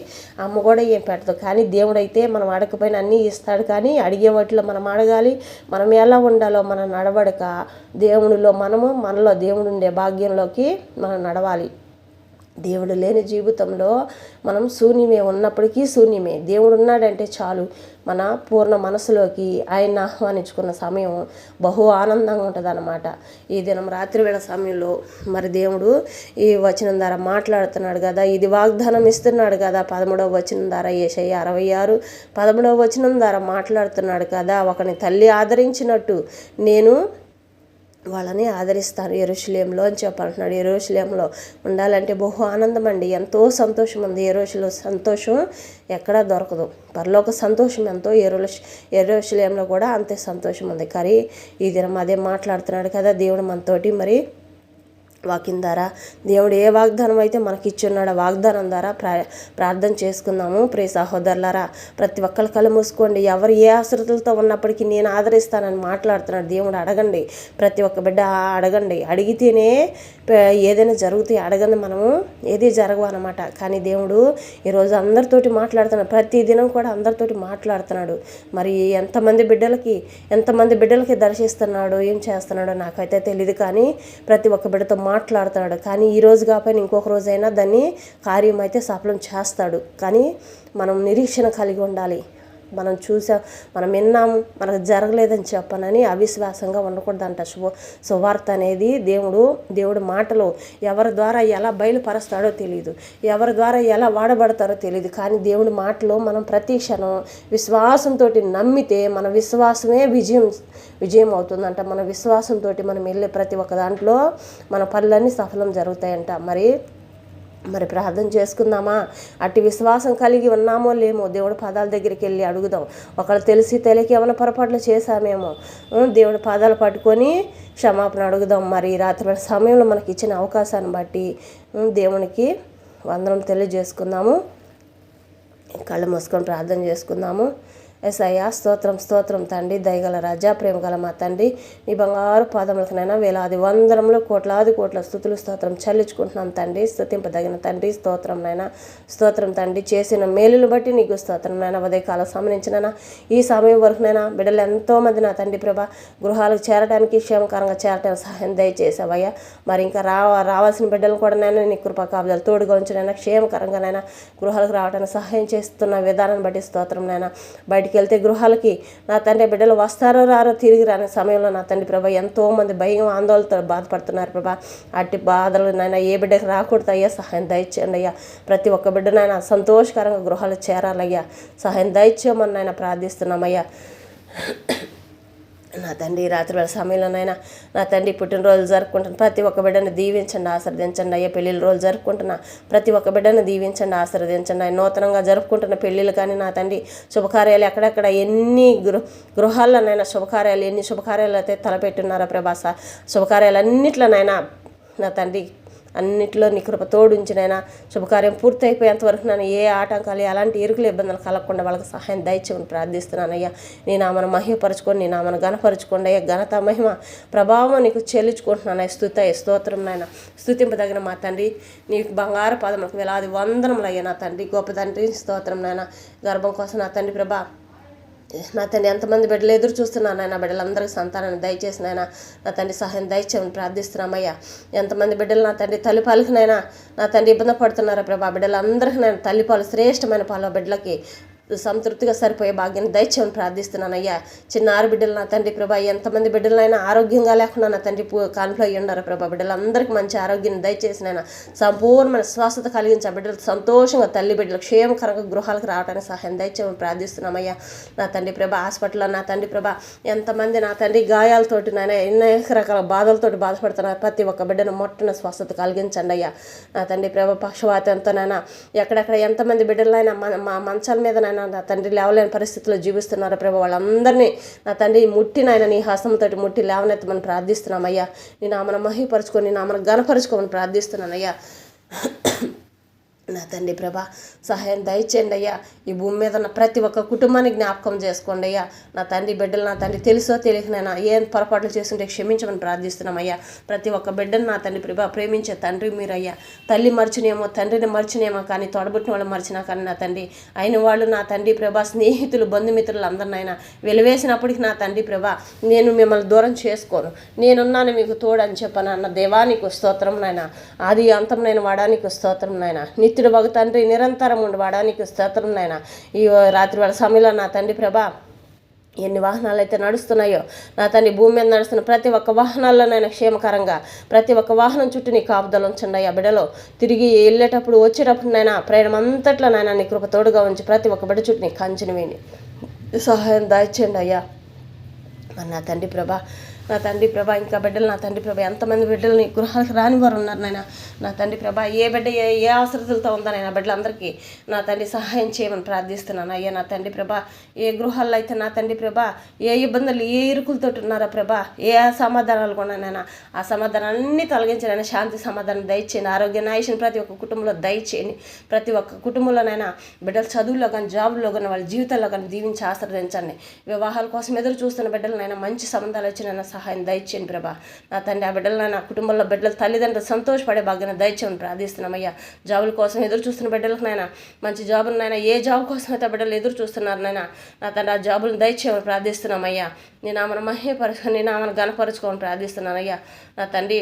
అమ్మ కూడా ఏం పెట్టదు. కానీ దేవుడైతే మనం అడగకపోయినా అన్నీ ఇస్తాడు. కానీ అడిగే వాటిలో మనం అడగాలి. మనం ఎలా ఉండాలో మన నడవడక దేవునిలో మనలో దేవుడు ఉండే భాగ్యంలోకి మనం నడవాలి. దేవుడు లేని జీవితంలో మనం శూన్యమే, ఉన్నప్పటికీ శూన్యమే. దేవుడు ఉన్నాడంటే చాలు మన పూర్ణ మనసులోకి ఆయన ఆహ్వానించుకున్న సమయం బహు ఆనందంగా ఉంటుంది అన్నమాట. ఈ దినం రాత్రి వేళ సమయంలో మరి దేవుడు ఈ వచనం ద్వారా మాట్లాడుతున్నాడు కదా, ఇది వాగ్దానం ఇస్తున్నాడు కదా. 13వ వచనం ద్వారా యెషయా 66:13 వచనం ద్వారా మాట్లాడుతున్నాడు కదా. ఒకని తల్లి ఆదరించినట్టు నేను వాళ్ళని ఆదరిస్తాను యెరూషలేములో అని చెప్పంటున్నాడు. యెరూషలేములో ఉండాలంటే బహు ఆనందం అండి, ఎంతో సంతోషం ఉంది. యెరూషలేములో సంతోషం ఎక్కడా దొరకదు. పరలోక సంతోషం ఎంతో యెరూషలేములో కూడా అంతే సంతోషం ఉంది. కానీ ఈ దినం అదే మాట్లాడుతున్నాడు కదా దేవుడు మనతోటి. మరి వాక్యం ద్వారా దేవుడు ఏ వాగ్దానం అయితే మనకి ఇచ్చున్నాడో వాగ్దానం ద్వారా ప్రార్థన చేసుకుందాము. ప్రియ సహోదరులారా, ప్రతి ఒక్కరి కళ్ళు మూసుకోండి. ఎవరు ఏ అవసరతలతో ఉన్నప్పటికీ నేను ఆదరిస్తానని మాట్లాడుతున్నాడు దేవుడు. అడగండి, ప్రతి ఒక్క బిడ్డ అడగండి. అడిగితేనే ఏదైనా జరుగుతాయి, అడగండి మనము ఏది జరగవు అనమాట. కానీ దేవుడు ఈరోజు అందరితోటి మాట్లాడుతున్నాడు, ప్రతి దినం కూడా అందరితోటి మాట్లాడుతున్నాడు. మరి ఎంతమంది బిడ్డలకి దర్శిస్తున్నాడు, ఏం చేస్తున్నాడో నాకైతే తెలియదు. కానీ ప్రతి ఒక్క బిడ్డతో మాట్లాడుతున్నాడు. కానీ ఈ రోజు కాకపోయినా ఇంకొక రోజైనా దాన్ని కార్యం అయితే సఫలం చేస్తాడు. కానీ మనం నిరీక్షణ కలిగి ఉండాలి. మనం మనం విన్నాము, మనకు జరగలేదని చెప్పనని అవిశ్వాసంగా ఉండకూడదంట. సువార్త అనేది దేవుడు మాటలు ఎవరి ద్వారా ఎలా బయలుపరుస్తాడో తెలియదు, ఎవరి ద్వారా ఎలా వాడబడతారో తెలియదు. కానీ దేవుడి మాటలో మనం ప్రతి క్షణం విశ్వాసంతో నమ్మితే మన విశ్వాసమే విజయం అవుతుందంట. మన విశ్వాసంతో మనం వెళ్ళే ప్రతి ఒక్క దాంట్లో మన పనులన్నీ సఫలం జరుగుతాయంట. మరి ప్రార్థన చేసుకుందామా? అట్టి విశ్వాసం కలిగి ఉన్నామో లేమో దేవుడి పాదాల దగ్గరికి వెళ్ళి అడుగుదాం. ఒకళ్ళు తెలియక ఏమైనా పొరపాట్లు చేశామేమో దేవుడి పాదాలు పట్టుకొని క్షమాపణ అడుగుదాం. మరి రాత్రి సమయంలో మనకి ఇచ్చిన అవకాశాన్ని బట్టి దేవునికి వందనం తెలియజేసుకుందాము. కళ్ళు మూసుకొని ప్రార్థన చేసుకుందాము. యేసయ్యా స్తోత్రం తండ్రి, దయగల రాజా, ప్రేమ గల మా తండ్రి, నీ బంగారు పాదములకునైనా వేలాది వందరములు కోట్లాది కోట్ల స్తుతులు స్తోత్రం చెల్లించుకుంటున్నాం తండ్రి. స్తుతింపదగిన తండ్రి, స్తోత్రం తండ్రి. చేసిన మేలును బట్టి నీకు స్తోత్రం నాయన. ఉదయకాలం సంబంధించిన ఈ సమయం వరకునైనా బిడ్డలు ఎంతోమంది నా తండ్రి ప్రభా గృహాలకు చేరడానికి, క్షేమకరంగా చేరడానికి సహాయం దయచేసావయ్యా. మరి ఇంకా రావాల్సిన బిడ్డలు కూడా నైనా నీ కృపా కాపుదలు తోడుగా ఉంచినైనా క్షేమకరంగానైనా గృహాలకు రావడానికి సహాయం చేస్తున్న విధానాన్ని బట్టి స్తోత్రం నాయన. బయటికి వెళ్తే గృహాలకి నా తండ్రి బిడ్డలు వస్తారో రారో తిరిగి రాని సమయంలో నా తండ్రి ప్రభా ఎంతోమంది భయం ఆందోళనతో బాధపడుతున్నారు ప్రభా. అట్టి బాధలు నాయన ఏ బిడ్డకి రాకూడదు అయ్యా, సహాయం దయచేయండి అయ్యా. ప్రతి ఒక్క బిడ్డ నాయన సంతోషకరంగా గృహాలు చేరాలయ్యా, సహాయం దయచేయమని నాయన ప్రార్థిస్తున్నామయ్యా. నా తండ్రి రాత్రి వేళ సమయంలోనైనా నా తండ్రి పుట్టినరోజులు జరుపుకుంటున్న ప్రతి ఒక్క బిడ్డను దీవించండి, ఆశీర్వదించండి అయ్యా. పెళ్ళిళ్ళ రోజు జరుపుకుంటున్న ప్రతి ఒక్క బిడ్డను దీవించండి, ఆశీర్వదించండి అయ్యా. నూతనంగా జరుపుకుంటున్న పెళ్ళిళ్ళు కానీ నా తండ్రి శుభకార్యాలు ఎక్కడెక్కడ ఎన్ని గృహాల్లోనైనా ఎన్ని శుభకార్యాలు అయితే తలపెట్టున్నారో ప్రభాస, శుభకార్యాలన్నిట్లోనైనా నా తండ్రి అన్నింటిలో నీ కృప తోడుంచినైనా శుభకార్యం పూర్తయిపోయేంతవరకు నన్ను ఏ ఆటంకాలు ఎలాంటి ఇరుకులు ఇబ్బందులు కలగకుండా వాళ్ళకి సహాయం దయచేయమని ప్రార్థిస్తున్నానయ్యా. నీ నామను మహిమపరచుకోండి, నీ నామను ఘనపరచుకోండి అయ్యా. ఘనత మహిమ ప్రభావం నీకు చెల్లించుకుంటున్నాను. స్తోత్రం నాయన. స్తుతింపదగిన మా తండ్రి, నీ బంగారు పాదములకు వేలాది వందనములు అయ్యా నా తండ్రి, గొప్ప తండ్రి. స్తోత్రం నాయన. గర్భం కోసం నా తండ్రి ప్రభా నా తండ్రి ఎంతమంది బిడ్డలు ఎదురు చూస్తున్నాను నాయన, బిడ్డలందరికీ సంతానాన్ని దయచేసి నాయన నా తండ్రి సహాయం దయచేయమని ప్రార్థిస్తున్నామయ్యా. ఎంతమంది బిడ్డలు నా తండ్రి తల్లిపాలకునైనా నా తండ్రి ఇబ్బంది పడుతున్నారా ప్రభా, బిడ్డలందరికీ నేను తల్లిపాలు శ్రేష్టమైన పాలు బిడ్డలకి సంతృప్తిగా సరిపోయే భాగ్యాన్ని దయచేయమని ప్రార్థిస్తున్నానయ్యా. చిన్న ఆరు బిడ్డలు నా తండ్రి ప్రభా ఎంతమంది బిడ్డలైనా ఆరోగ్యంగా లేకుండా నా తండ్రి కాన్ఫ్లో అయ్యి ఉన్నారు ప్రభా, బిడ్డలందరికీ మంచి ఆరోగ్యాన్ని దయచేసినైనా సంపూర్ణమైన స్వస్థత కలిగించి ఆ బిడ్డలు సంతోషంగా తల్లి బిడ్డలు క్షేమకరంగా గృహాలకు రావడానికి సహాయం దయచేయమని ప్రార్థిస్తున్నామయ్యా. నా తండ్రి ప్రభా హాస్పిటల్లో నా తండ్రి ప్రభా ఎంతమంది నా తండ్రి గాయాలతోటి నాయన ఎన్నో రకాల బాధలతోటి బాధపడుతున్నారు, ప్రతి ఒక్క బిడ్డను మొట్టన స్వస్థత కలిగించండి అయ్యా. నా తండ్రి ప్రభా పక్షవాతంతోనైనా ఎక్కడెక్కడ ఎంతమంది బిడ్డలైనా మా మంచాల మీద నాయన నా తండ్రి లేవలేని పరిస్థితుల్లో జీవిస్తున్నారు ప్రభా, వాళ్ళందరినీ నా తండ్రి ముట్టి నాయన నీ హస్తంతో ముట్టి లేవనెత్తమని ప్రార్థిస్తున్నామయ్యా. నీ నామను మహిమపరుచుకొని నీ నామను ఘనపరుచుకోమని ప్రార్థిస్తున్నానయ్యా. నా తండ్రి ప్రభా సహాయం దయచేయండి అయ్యా. ఈ భూమి మీద ఉన్న ప్రతి ఒక్క కుటుంబాన్ని జ్ఞాపకం చేసుకోండి అయ్యా. నా తండ్రి బిడ్డలు నా తండ్రి తెలుసో తెలియకనైనా ఏం పొరపాట్లు చేస్తుంటే క్షమించమని ప్రార్థిస్తున్నామయ్యా. ప్రతి ఒక్క బిడ్డను నా తండ్రి ప్రభా ప్రేమించే తండ్రి మీరయ్యా. తల్లి మర్చినేమో తండ్రిని మర్చినేమో కానీ తోడబుట్టిన వాళ్ళు మర్చినా కానీ నా తండ్రి అయిన వాళ్ళు నా తండ్రి ప్రభా స్నేహితులు బంధుమిత్రులు అందరినైనా వెలివేసినప్పటికీ నా తండ్రి ప్రభా నేను మిమ్మల్ని దూరం చేసుకోను, నేనున్నాను మీకు తోడు అని చెప్పాను అన్న దేవానికి స్తోత్రం నాయన. ఆది అంతం నేను వాడానికి స్తోత్రం నాయన. నిత్యుడు బగు తండ్రి నిరంతరం ఉండి వాడానికి స్తోత్రం నాయన. ఈ రాత్రి వేళ సమయంలో నా తండ్రి ప్రభా ఎన్ని వాహనాలు అయితే నడుస్తున్నాయో నా తండ్రి భూమి మీద నడుస్తున్న ప్రతి ఒక్క వాహనాల్లోనైనా క్షేమకరంగా ప్రతి ఒక్క వాహనం చుట్టూ నీ కాపుదలు ఉంచండి అయ్యా. బిడ్డలో తిరిగి వెళ్ళేటప్పుడు వచ్చేటప్పుడు నైనా ప్రయాణం అంతట్లో నైనా నీ కృప తోడుగా ఉంచి ప్రతి ఒక్క బిడ్డ చుట్టూ నీ కంచెని వేయండి, సహాయం దయచేయండి అయ్యా. మరి నా తండ్రి ప్రభా నా తండ్రి ప్రభా ఇంకా బిడ్డలు నా తండ్రి ప్రభా ఎంతమంది బిడ్డలని గృహాలకు రాని వారు ఉన్నారు నాయన. నా తండ్రి ప్రభా ఏ బిడ్డ ఏ అవసరతలతో ఉందా నాయన బిడ్డలందరికీ నా తండ్రి సహాయం చేయమని ప్రార్థిస్తున్నాను అయ్యా. నా తండ్రి ప్రభా ఏ గృహాల్లో అయితే నా తండ్రి ప్రభా ఏ ఇబ్బందులు ఏ ఇరుకులతో ఉన్నారా ప్రభా, ఏ సమాధానాలు కూడా నాయన ఆ సమాధానాన్ని తొలగించాలని శాంతి సమాధానం దయచేయండి. ఆరోగ్య నాయకుని ప్రతి ఒక్క కుటుంబంలో దయచేయండి. ప్రతి ఒక్క కుటుంబంలోనైనా బిడ్డల చదువుల్లో కానీ జాబుల్లో కానీ వాళ్ళ జీవితాల్లో కానీ దీవించి ఆశీర్వదించండి. వివాహాల కోసం ఎదురు చూస్తున్న బిడ్డలనైనా మంచి సంబంధాలు వచ్చిన సహాయం దయచేయండి ప్రభా. నా తండ్రి ఆ బిడ్డలనైనా కుటుంబంలో బిడ్డల తల్లిదండ్రులు సంతోషపడే భాగ్యాన్ని దయచేయమని ప్రార్థిస్తున్నామయ్యా. జాబుల కోసం ఎదురు చూస్తున్న బిడ్డలకనైనా మంచి జాబులనైనా ఏ జాబ్ కోసం అయితే బిడ్డలు ఎదురు చూస్తున్నారు నైనా నా తండ్రి ఆ జాబులను దయచేయమని ప్రార్థిస్తున్నామయ్యా. నీ నామను మహిమపరచుకొని నీ నామను ఘనపరచుకోమని ప్రార్థిస్తున్నానయ్యా. నా తండ్రి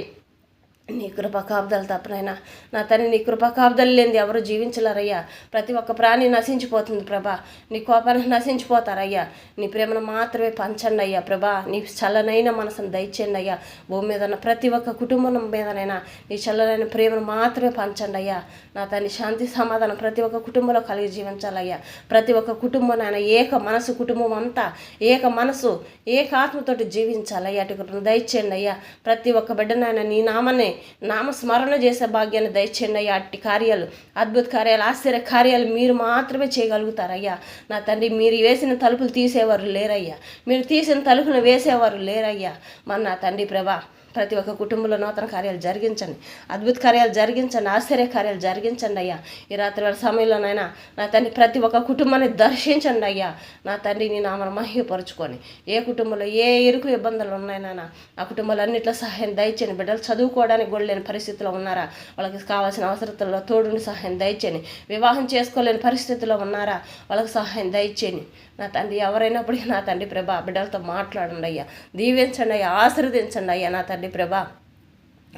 నీ కృపా కాపుదలు తప్పనైనా నా తండ్రి నీ కృపా కాపుదలు లేనిది ఎవరు జీవించలేరయ్యా. ప్రతి ఒక్క ప్రాణి నశించిపోతుంది ప్రభా, నీ కోపానికి నశించిపోతారయ్యా. నీ ప్రేమను మాత్రమే పంచండి అయ్యా ప్రభా. నీ చల్లనైన మనసును దయచేయండి అయ్యా. భూమి మీద ఉన్న ప్రతి ఒక్క కుటుంబం మీదనైనా నీ చల్లనైన ప్రేమను మాత్రమే పంచండి అయ్యా. నా తండ్రి శాంతి సమాధానం ప్రతి ఒక్క కుటుంబంలో కలిగి జీవించాలయ్యా. ప్రతి ఒక్క కుటుంబం నాయన ఏక మనసు కుటుంబం అంతా ఏక మనసు ఏక ఆత్మతోటి జీవించాలయ్యా. అటు దయచేయండి అయ్యా. ప్రతి ఒక్క బిడ్డనైనా నీ నామనే నామస్మరణ చేసే భాగ్యాన్ని దయచేయండి అయ్యా. అట్టి కార్యాలు అద్భుత కార్యాలు ఆశ్చర్య కార్యాలు మీరు మాత్రమే చేయగలుగుతారయ్యా. నా తండ్రి మీరు వేసిన తలుపులు తీసేవారు లేరయ్యా, మీరు తీసిన తలుపులు వేసేవారు లేరయ్యా. మన నా తండ్రి ప్రభా ప్రతి ఒక్క కుటుంబంలో నూతన కార్యాలు జరిగించండి, అద్భుత కార్యాలు జరిగించండి, ఆశ్చర్య కార్యాలు జరిగించండి అయ్యా. ఈ రాత్రి వేళ సమయంలోనైనా నా తండ్రి ప్రతి ఒక్క కుటుంబాన్ని దర్శించండి అయ్యా. నా తండ్రి నీ నామను మహిమపరుచుకొని ఏ కుటుంబంలో ఏ ఇరుకు ఇబ్బందులు ఉన్నాయన్నా ఆ కుటుంబాలన్నింటిలో సహాయం దయచేయండి. బిడ్డలు చదువుకోవడానికి కూడా లేని పరిస్థితిలో ఉన్నారా, వాళ్ళకి కావాల్సిన అవసరతల్లో తోడుని సహాయం దయచేయండి. వివాహం చేసుకోలేని పరిస్థితిలో ఉన్నారా, వాళ్ళకి సహాయం దయచేయండి. నా తండ్రి ఎవరైనప్పటికీ నా తండ్రి ప్రభా బిడ్డలతో మాట్లాడండి అయ్యా, దీవించండి అయ్యా, ఆశీర్వదించండి అయ్యా. నా తండ్రి ప్రభా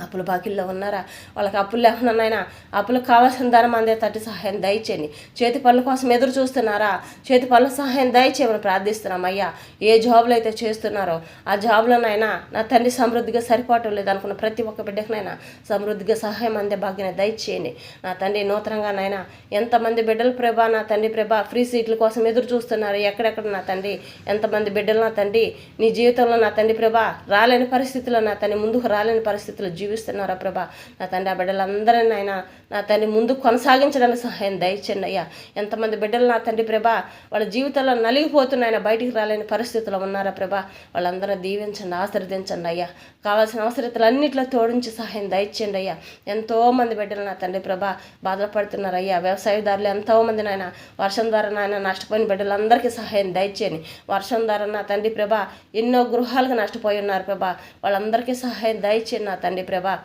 అప్పుల బాకీల్లో ఉన్నారా, వాళ్ళకి అప్పులు లేకున్నాయినా అప్పులకు కావాల్సిన ధనం అందే తట్టి సహాయం దయచేయండి. చేతి పనుల కోసం ఎదురు చూస్తున్నారా, చేతి పనుల సహాయం దయచేయమని ప్రార్థిస్తున్నాం అయ్యా. ఏ జాబులు అయితే చేస్తున్నారో ఆ జాబులోనైనా నా తండ్రి సమృద్ధిగా సరిపోవటం లేదనుకున్న ప్రతి ఒక్క బిడ్డకునైనా సమృద్ధిగా సహాయం అందే భాగ్యాన్ని దయచేయండి. నా తండ్రి నూతనంగానైనా ఎంతమంది బిడ్డలు ప్రభా నా తండ్రి ప్రభా ఫ్రీ సీట్ల కోసం ఎదురు చూస్తున్నారు ఎక్కడెక్కడ నా తండ్రి, ఎంతమంది బిడ్డలు నా తండ్రి నీ జీవితంలో నా తండ్రి ప్రభా రాలేని పరిస్థితుల్లో నా తండ్రి ముందుకు రాలేని పరిస్థితుల్లో జీవిస్తున్నారా ప్రభా. నా తండ్రి ఆ బిడ్డలందరినీ ఆయన నా తండ్రి ముందు కొనసాగించడానికి సహాయం దయచేయండి అయ్యా. ఎంతమంది బిడ్డలు నా తండ్రి ప్రభా వాళ్ళ జీవితంలో నలిగిపోతున్నాయన బయటికి రాలేని పరిస్థితుల్లో ఉన్నారా ప్రభా, వాళ్ళందరూ దీవించండి, ఆశీర్వదించండి అయ్యా. కావాల్సిన అవసరతలన్నింటిలో తోడించి సహాయం దయచేయండి అయ్యా. ఎంతోమంది బిడ్డలు నా తండ్రి ప్రభా బాధలు పడుతున్నారు అయ్యా. వ్యవసాయదారులు ఎంతోమంది నాయన వర్షం ద్వారా నాయన నష్టపోయిన బిడ్డలందరికీ సహాయం దయచేయండి. వర్షం ద్వారా నా తండ్రి ప్రభా ఎన్నో గృహాలకు నష్టపోయి ఉన్నారు ప్రభా, వాళ్ళందరికీ సహాయం దయచేయండి నా తండ్రి ప్రభా.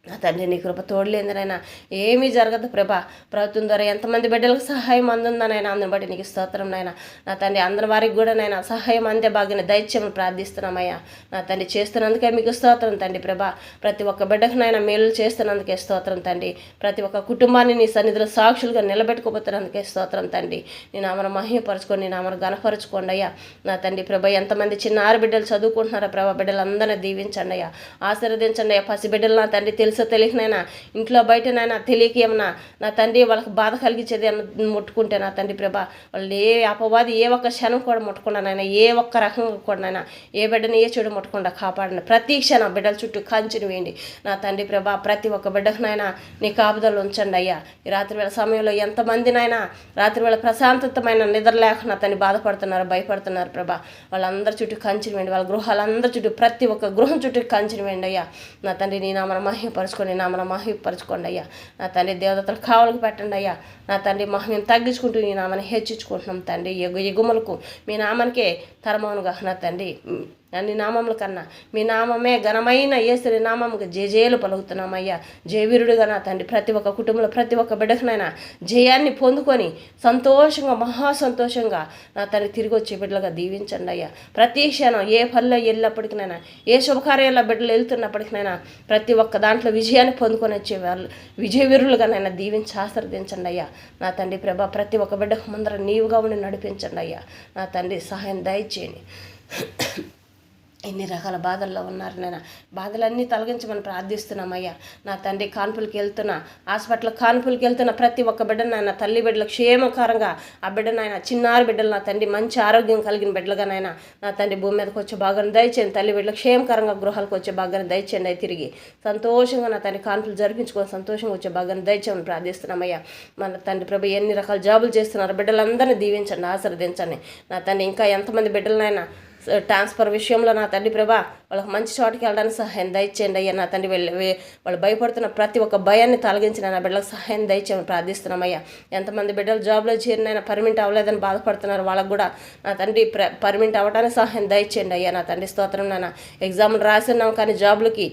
నా తండ్రి నీ కృప తోడలేందినైనా ఏమీ జరగదు ప్రభా. ప్రభుత్వం ద్వారా ఎంతమంది బిడ్డలకు సహాయం అందుందనైనా అందుని బట్టి నీకు స్తోత్రం నాయన. నా తండ్రి అందరి వారికి కూడా నైనా సహాయం అందే భాగ్యాన్ని దయచేయమని ప్రార్థిస్తున్నామయ్యా. నా తండ్రి చేస్తున్నందుకే మీకు స్తోత్రం తండ్రి ప్రభా. ప్రతి ఒక్క బిడ్డకు నైనా మేలు చేస్తున్నందుకే స్తోత్రం తండ్రి. ప్రతి ఒక్క కుటుంబాన్ని నీ సన్నిధిలో సాక్షులుగా నిలబెట్టుకోబోతున్నందుకే స్తోత్రం తండ్రి. నీ నామను మహిమపరచుకోండి, నీ నామను ఘనపరచుకోండి అయ్యా. నా తండ్రి ప్రభా ఎంతమంది చిన్న ఆరు బిడ్డలు చదువుకుంటున్నారా ప్రభా, బిడ్డలందరినీ దీవించండి అయ్యా, ఆశీర్వదించండి అయ్యా. పసి బిడ్డలు నా తండ్రి తెలుసో తెలియకనైనా ఇంట్లో బయటనైనా తెలియక ఏమన్నా నా తండ్రి వాళ్ళకి బాధ కలిగించేది అన్న ముట్టుకుంటే నా తండ్రి ప్రభా వాళ్ళు ఏ అపవాది ఏ ఒక్క క్షణం కూడా ముట్టుకున్నానైనా, ఏ ఒక్క రకంగా కూడానైనా ఏ బిడ్డని ఏ చెడు ముట్టకుండా కాపాడండి. ప్రతి క్షణం బిడ్డల చుట్టూ కంచెను వేయండి నా తండ్రి ప్రభా. ప్రతి ఒక్క బిడ్డకునైనా నీ కాపుదలు ఉంచండి అయ్యా. ఈ రాత్రి వేళ సమయంలో ఎంతమందినైనా రాత్రి వేళ ప్రశాంతతమైన నిద్ర లేక నా తండ్రి బాధపడుతున్నారు, భయపడుతున్నారు ప్రభా. వాళ్ళందరి చుట్టూ కంచెను వేయండి. వాళ్ళ గృహాలందరి చుట్టూ ప్రతి ఒక్క గృహం చుట్టూ కంచెను వేయండి అయ్యా. నా తండ్రి నీ నామన మహిమపరచుకోండి, నామన మహిమపరచుకోండి అయ్యా. నా తండ్రి దేవతలు కావలకు పెట్టండి అయ్యా. నా తండ్రి మేము తగ్గించుకుంటూ నీ నామని హెచ్చించుకుంటున్నాం తండ్రి. ఎగుమలకు మీ నామానికే తరమవునుగా నా తండ్రి. నీ నామముల కన్నా మీ నామమే ఘనమైన యేసుని నామముకు జయజేలు పలుకుతున్నామయ్యా. జయవీరుడుగా నా తండ్రి ప్రతి ఒక్క కుటుంబంలో ప్రతి ఒక్క బిడ్డకునైనా జయాన్ని పొందుకొని సంతోషంగా మహా సంతోషంగా నా తండ్రి తిరిగి వచ్చే బిడ్డలుగా దీవించండి అయ్యా. ప్రతి క్షణం ఏ పనిలో వెళ్ళినప్పటికైనా ఏ శుభకార్యాల్లో బిడ్డలు వెళ్తున్నప్పటికైనా ప్రతి ఒక్క దాంట్లో విజయాన్ని పొందుకొని వచ్చే వాళ్ళు విజయవీరులుగా నైనా దీవించి ఆశీర్వదించండి అయ్యా. నా తండ్రి ప్రభా ప్రతి ఒక్క బిడ్డకు ముందర నీవుగా ఉండి నడిపించండి అయ్యా. నా తండ్రి సహాయం దయచేయండి. ఎన్ని రకాల బాధల్లో ఉన్నారు నాయన. బాధలన్నీ తొలగించమని ప్రార్థిస్తున్నామయ్యా. నా తండ్రి కాన్పులకి వెళ్తున్నా, హాస్పిటల్ కాన్పులకి వెళ్తున్న ప్రతి ఒక్క బిడ్డను నాయన, తల్లి బిడ్డలు క్షేమకరంగా ఆ బిడ్డ నాయన, చిన్నారి బిడ్డలు నా తండ్రి మంచి ఆరోగ్యం కలిగిన బిడ్డలుగా నాయన, నా తండ్రి భూమి మీదకి వచ్చే భాగాన్ని దయచేయండి. తల్లి బిడ్డలు క్షేమకరంగా గృహాలకు వచ్చే భాగాన్ని దయచేయండి. అవి తిరిగి సంతోషంగా నా తండ్రి కాన్పులు జరిపించుకొని సంతోషంగా వచ్చే భాగాన్ని దయచేయమని ప్రార్థిస్తున్నామయ్యా. మన తండ్రి ప్రభు ఎన్ని రకాల జాబులు చేస్తున్నారు, బిడ్డలందరినీ దీవించండి, ఆశీర్వదించండి. నా తండ్రి ఇంకా ఎంతమంది బిడ్డలనైనా ట్రాన్స్ఫర్ విషయంలో నా తండ్రి ప్రభా వాళ్ళకి మంచి చోటుకి వెళ్ళడానికి సహాయం దయచేయండి అయ్యా. నా తండ్రి వాళ్ళు భయపడుతున్న ప్రతి ఒక్క భయాన్ని తొలగించిన నా బిడ్డలకు సహాయం దయచేయమని ప్రార్థిస్తున్నామయ్యా. ఎంతమంది బిడ్డలు జాబ్లో చేరినైనా పర్మిట్ అవ్వలేదని బాధపడుతున్నారు, వాళ్ళకు కూడా నా తండ్రి పర్మిట్ అవ్వడానికి సహాయం దయచేయండి అయ్యా. నా తండ్రి స్తోత్రం. నాన్న ఎగ్జామ్లు రాసినాం కానీ జాబ్లకి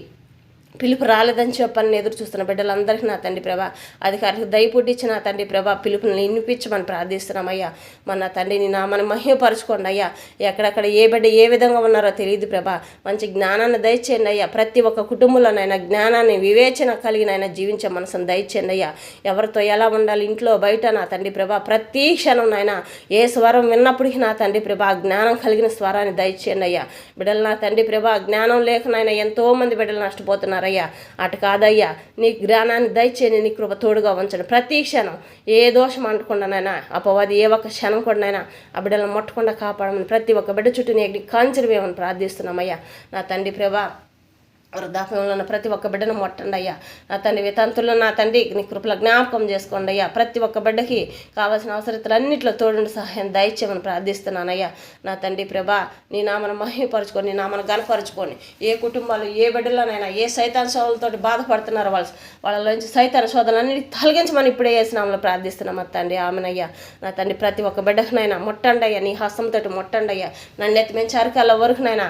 పిలుపు రాలేదని చెప్పని ఎదురు చూస్తున్న బిడ్డలందరికీ నా తండ్రి ప్రభా అధికారులకు దయపుట్టించి నా తండ్రి ప్రభా పిలుపుని వినిపించమని ప్రార్థిస్తున్నామయ్యా. మన తండ్రి నీ నామని మహిమపరచుకోండి అయ్యా. ఎక్కడెక్కడ ఏ బిడ్డ ఏ విధంగా ఉన్నారో తెలియదు ప్రభా, మంచి జ్ఞానాన్ని దయచేయండి అయ్యా. ప్రతి ఒక్క కుటుంబంలోనైనా జ్ఞానాన్ని వివేచన కలిగినైనా జీవించే మనసును దయచేయండి అయ్యా. ఎవరితో ఎలా ఉండాలి ఇంట్లో బయట నా తండ్రి ప్రభా ప్రతి క్షణం నాయన ఏ స్వరం విన్నప్పటికీ నా తండ్రి ప్రభా జ్ఞానం కలిగిన స్వరాన్ని దయచేయండి అయ్యా. బిడ్డలు నా తండ్రి ప్రభా జ్ఞానం లేకనైనా ఎంతోమంది బిడ్డలు నష్టపోతున్నారు అయ్యా. అటు కాదయ్యా, నీ జ్ఞానాన్ని దయచేయండి, నీ కృప తోడుగా ఉంచండి. ప్రతి క్షణం ఏ దోషం అంటకుండానైనా అపవాది ఏ ఒక్క క్షణం కూడానైనా ఆ బిడ్డలను ముట్టకుండా కాపాడమని ప్రతి ఒక్క బిడ్డ చుట్టూ నీ కాంచెలు వేయమని ప్రార్థిస్తున్నామయ్యా. నా తండ్రి ప్రభా వృద్ధాప్యంలో ఉన్న ప్రతి ఒక్క బిడ్డను మొట్టండి అయ్యా. నా తండ్రి వితంతుల్లో నా తండ్రి నీ కృపల జ్ఞాపకం చేసుకోండి అయ్యా. ప్రతి ఒక్క బిడ్డకి కావాల్సిన అవసరతలన్నింటిలో తోడుండి సహాయం దయచేయమని ప్రార్థిస్తున్నానయ్యా. నా తండ్రి ప్రభా నీ నామను మహిమపరచుకొని నీ నామను గనపరచుకొని ఏ కుటుంబాలు ఏ బిడ్డలోనైనా ఏ సైతాన్ శోధలతో బాధపడుతున్నారో వాళ్ళలోంచి సైతాన్ శోధనలన్నిటి తొలగించమని ఇప్పుడే వేసినామని ప్రార్థిస్తున్నాం తండ్రి. ఆమెనయ్యా. నా తండ్రి ప్రతి ఒక్క బిడ్డకునైనా ముట్టండి అయ్యా, నీ హస్తంతో ముట్టండి అయ్యా. నన్ను ఎత్తి మేము చరికాల వరకునైనా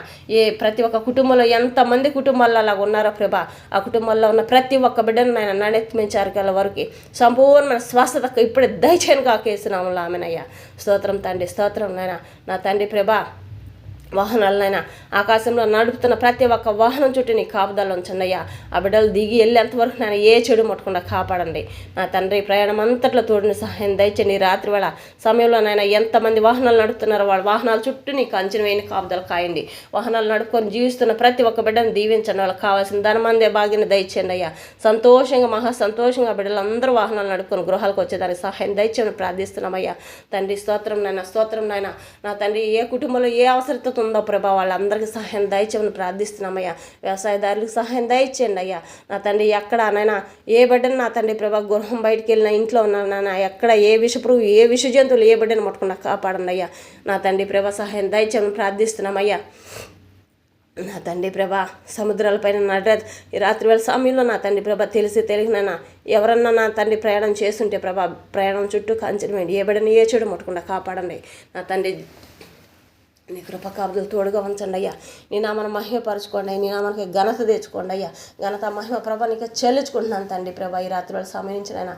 ప్రతి ఒక్క కుటుంబంలో ఎంతమంది కుటుంబాలు అలాగ ఉన్నారో ప్రభా ఆ కుటుంబంలో ఉన్న ప్రతి ఒక్క బిడ్డను నాయన నన్నెత్తిమించారు వరకు సంపూర్ణమైన స్వస్థత ఇప్పుడే దయచేయను కాకేసినాములు ఆమెనయ్యా. స్తోత్రం తండ్రి, స్తోత్రం నాయన. నా తండ్రి ప్రభా వాహనాలనైనా ఆకాశంలో నడుపుతున్న ప్రతి ఒక్క వాహనం చుట్టూ నీ కాపుదలు ఉంచండి అయ్యా. ఆ బిడ్డలు దిగి వెళ్ళేంతవరకు నేను ఏ చెడు ముట్టకుండా కాపాడండి. నా తండ్రి ప్రయాణం అంతట్లో తోడుని సహాయం దయచేయండి. రాత్రి వేళ సమయంలో నాయన ఎంతమంది వాహనాలు నడుపుతున్నారో వాళ్ళ వాహనాల చుట్టూ నీ కంచెను వేయని కాపుదలు కాయండి. వాహనాలు నడుపుకొని జీవిస్తున్న ప్రతి ఒక్క బిడ్డను దీవించండి. వాళ్ళకి కావాల్సిన ధనమందే భాగ్యాన్ని దయచేయండి అయ్యా. సంతోషంగా మహా సంతోషంగా బిడ్డలందరూ వాహనాలు నడుపుకొని గృహాలకు వచ్చేదానికి సహాయం దయచేయమని ప్రార్థిస్తున్నామయ్యా. తండ్రి స్తోత్రం నాయన, స్తోత్రం నాయన. నా తండ్రి ఏ కుటుంబంలో ఏ అవసరత ఉందో ప్రభా వాళ్ళందరికీ సహాయం దయచేయమని ప్రార్థిస్తున్నామయ్యా. వ్యవసాయదారులకు సహాయం దయచేయండి అయ్యా. నా తండ్రి ఎక్కడ నాయన ఏ బిడ్డను నా తండ్రి ప్రభా గృహం బయటికి వెళ్ళినా ఇంట్లో ఉన్నాను ఎక్కడ ఏ విష జంతువులు ఏ బిడ్డను ముట్టకుండా కాపాడండి అయ్యా. నా తండ్రి ప్రభా సహాయం దయచేయమని ప్రార్థిస్తున్నామయ్యా. నా తండ్రి ప్రభా సముద్రాలపైన రాత్రి వేళ సమయంలో నా తండ్రి ప్రభా తెలియనైనా ఎవరన్నా నా తండ్రి ప్రయాణం చేస్తుంటే ప్రభా ప్రయాణం చుట్టూ కంచెలు వేయండి. ఏ బిడ్డని ఏ చెడు ముట్టకుండా కాపాడండి. నా తండ్రి నీ కృపకాబ్దులు తోడుగా ఉంచండి అయ్యా. నీ నామను మహిమపరచుకోండి అయ్యా. నీ నామానికి ఘనత తెచ్చుకోండి అయ్యా. ఘనత మహిమ ప్రభా నీకు చెల్లించుకుంటున్నాను తండ్రి ప్రభా. ఈ రాత్రి వేళ సమయించినైనా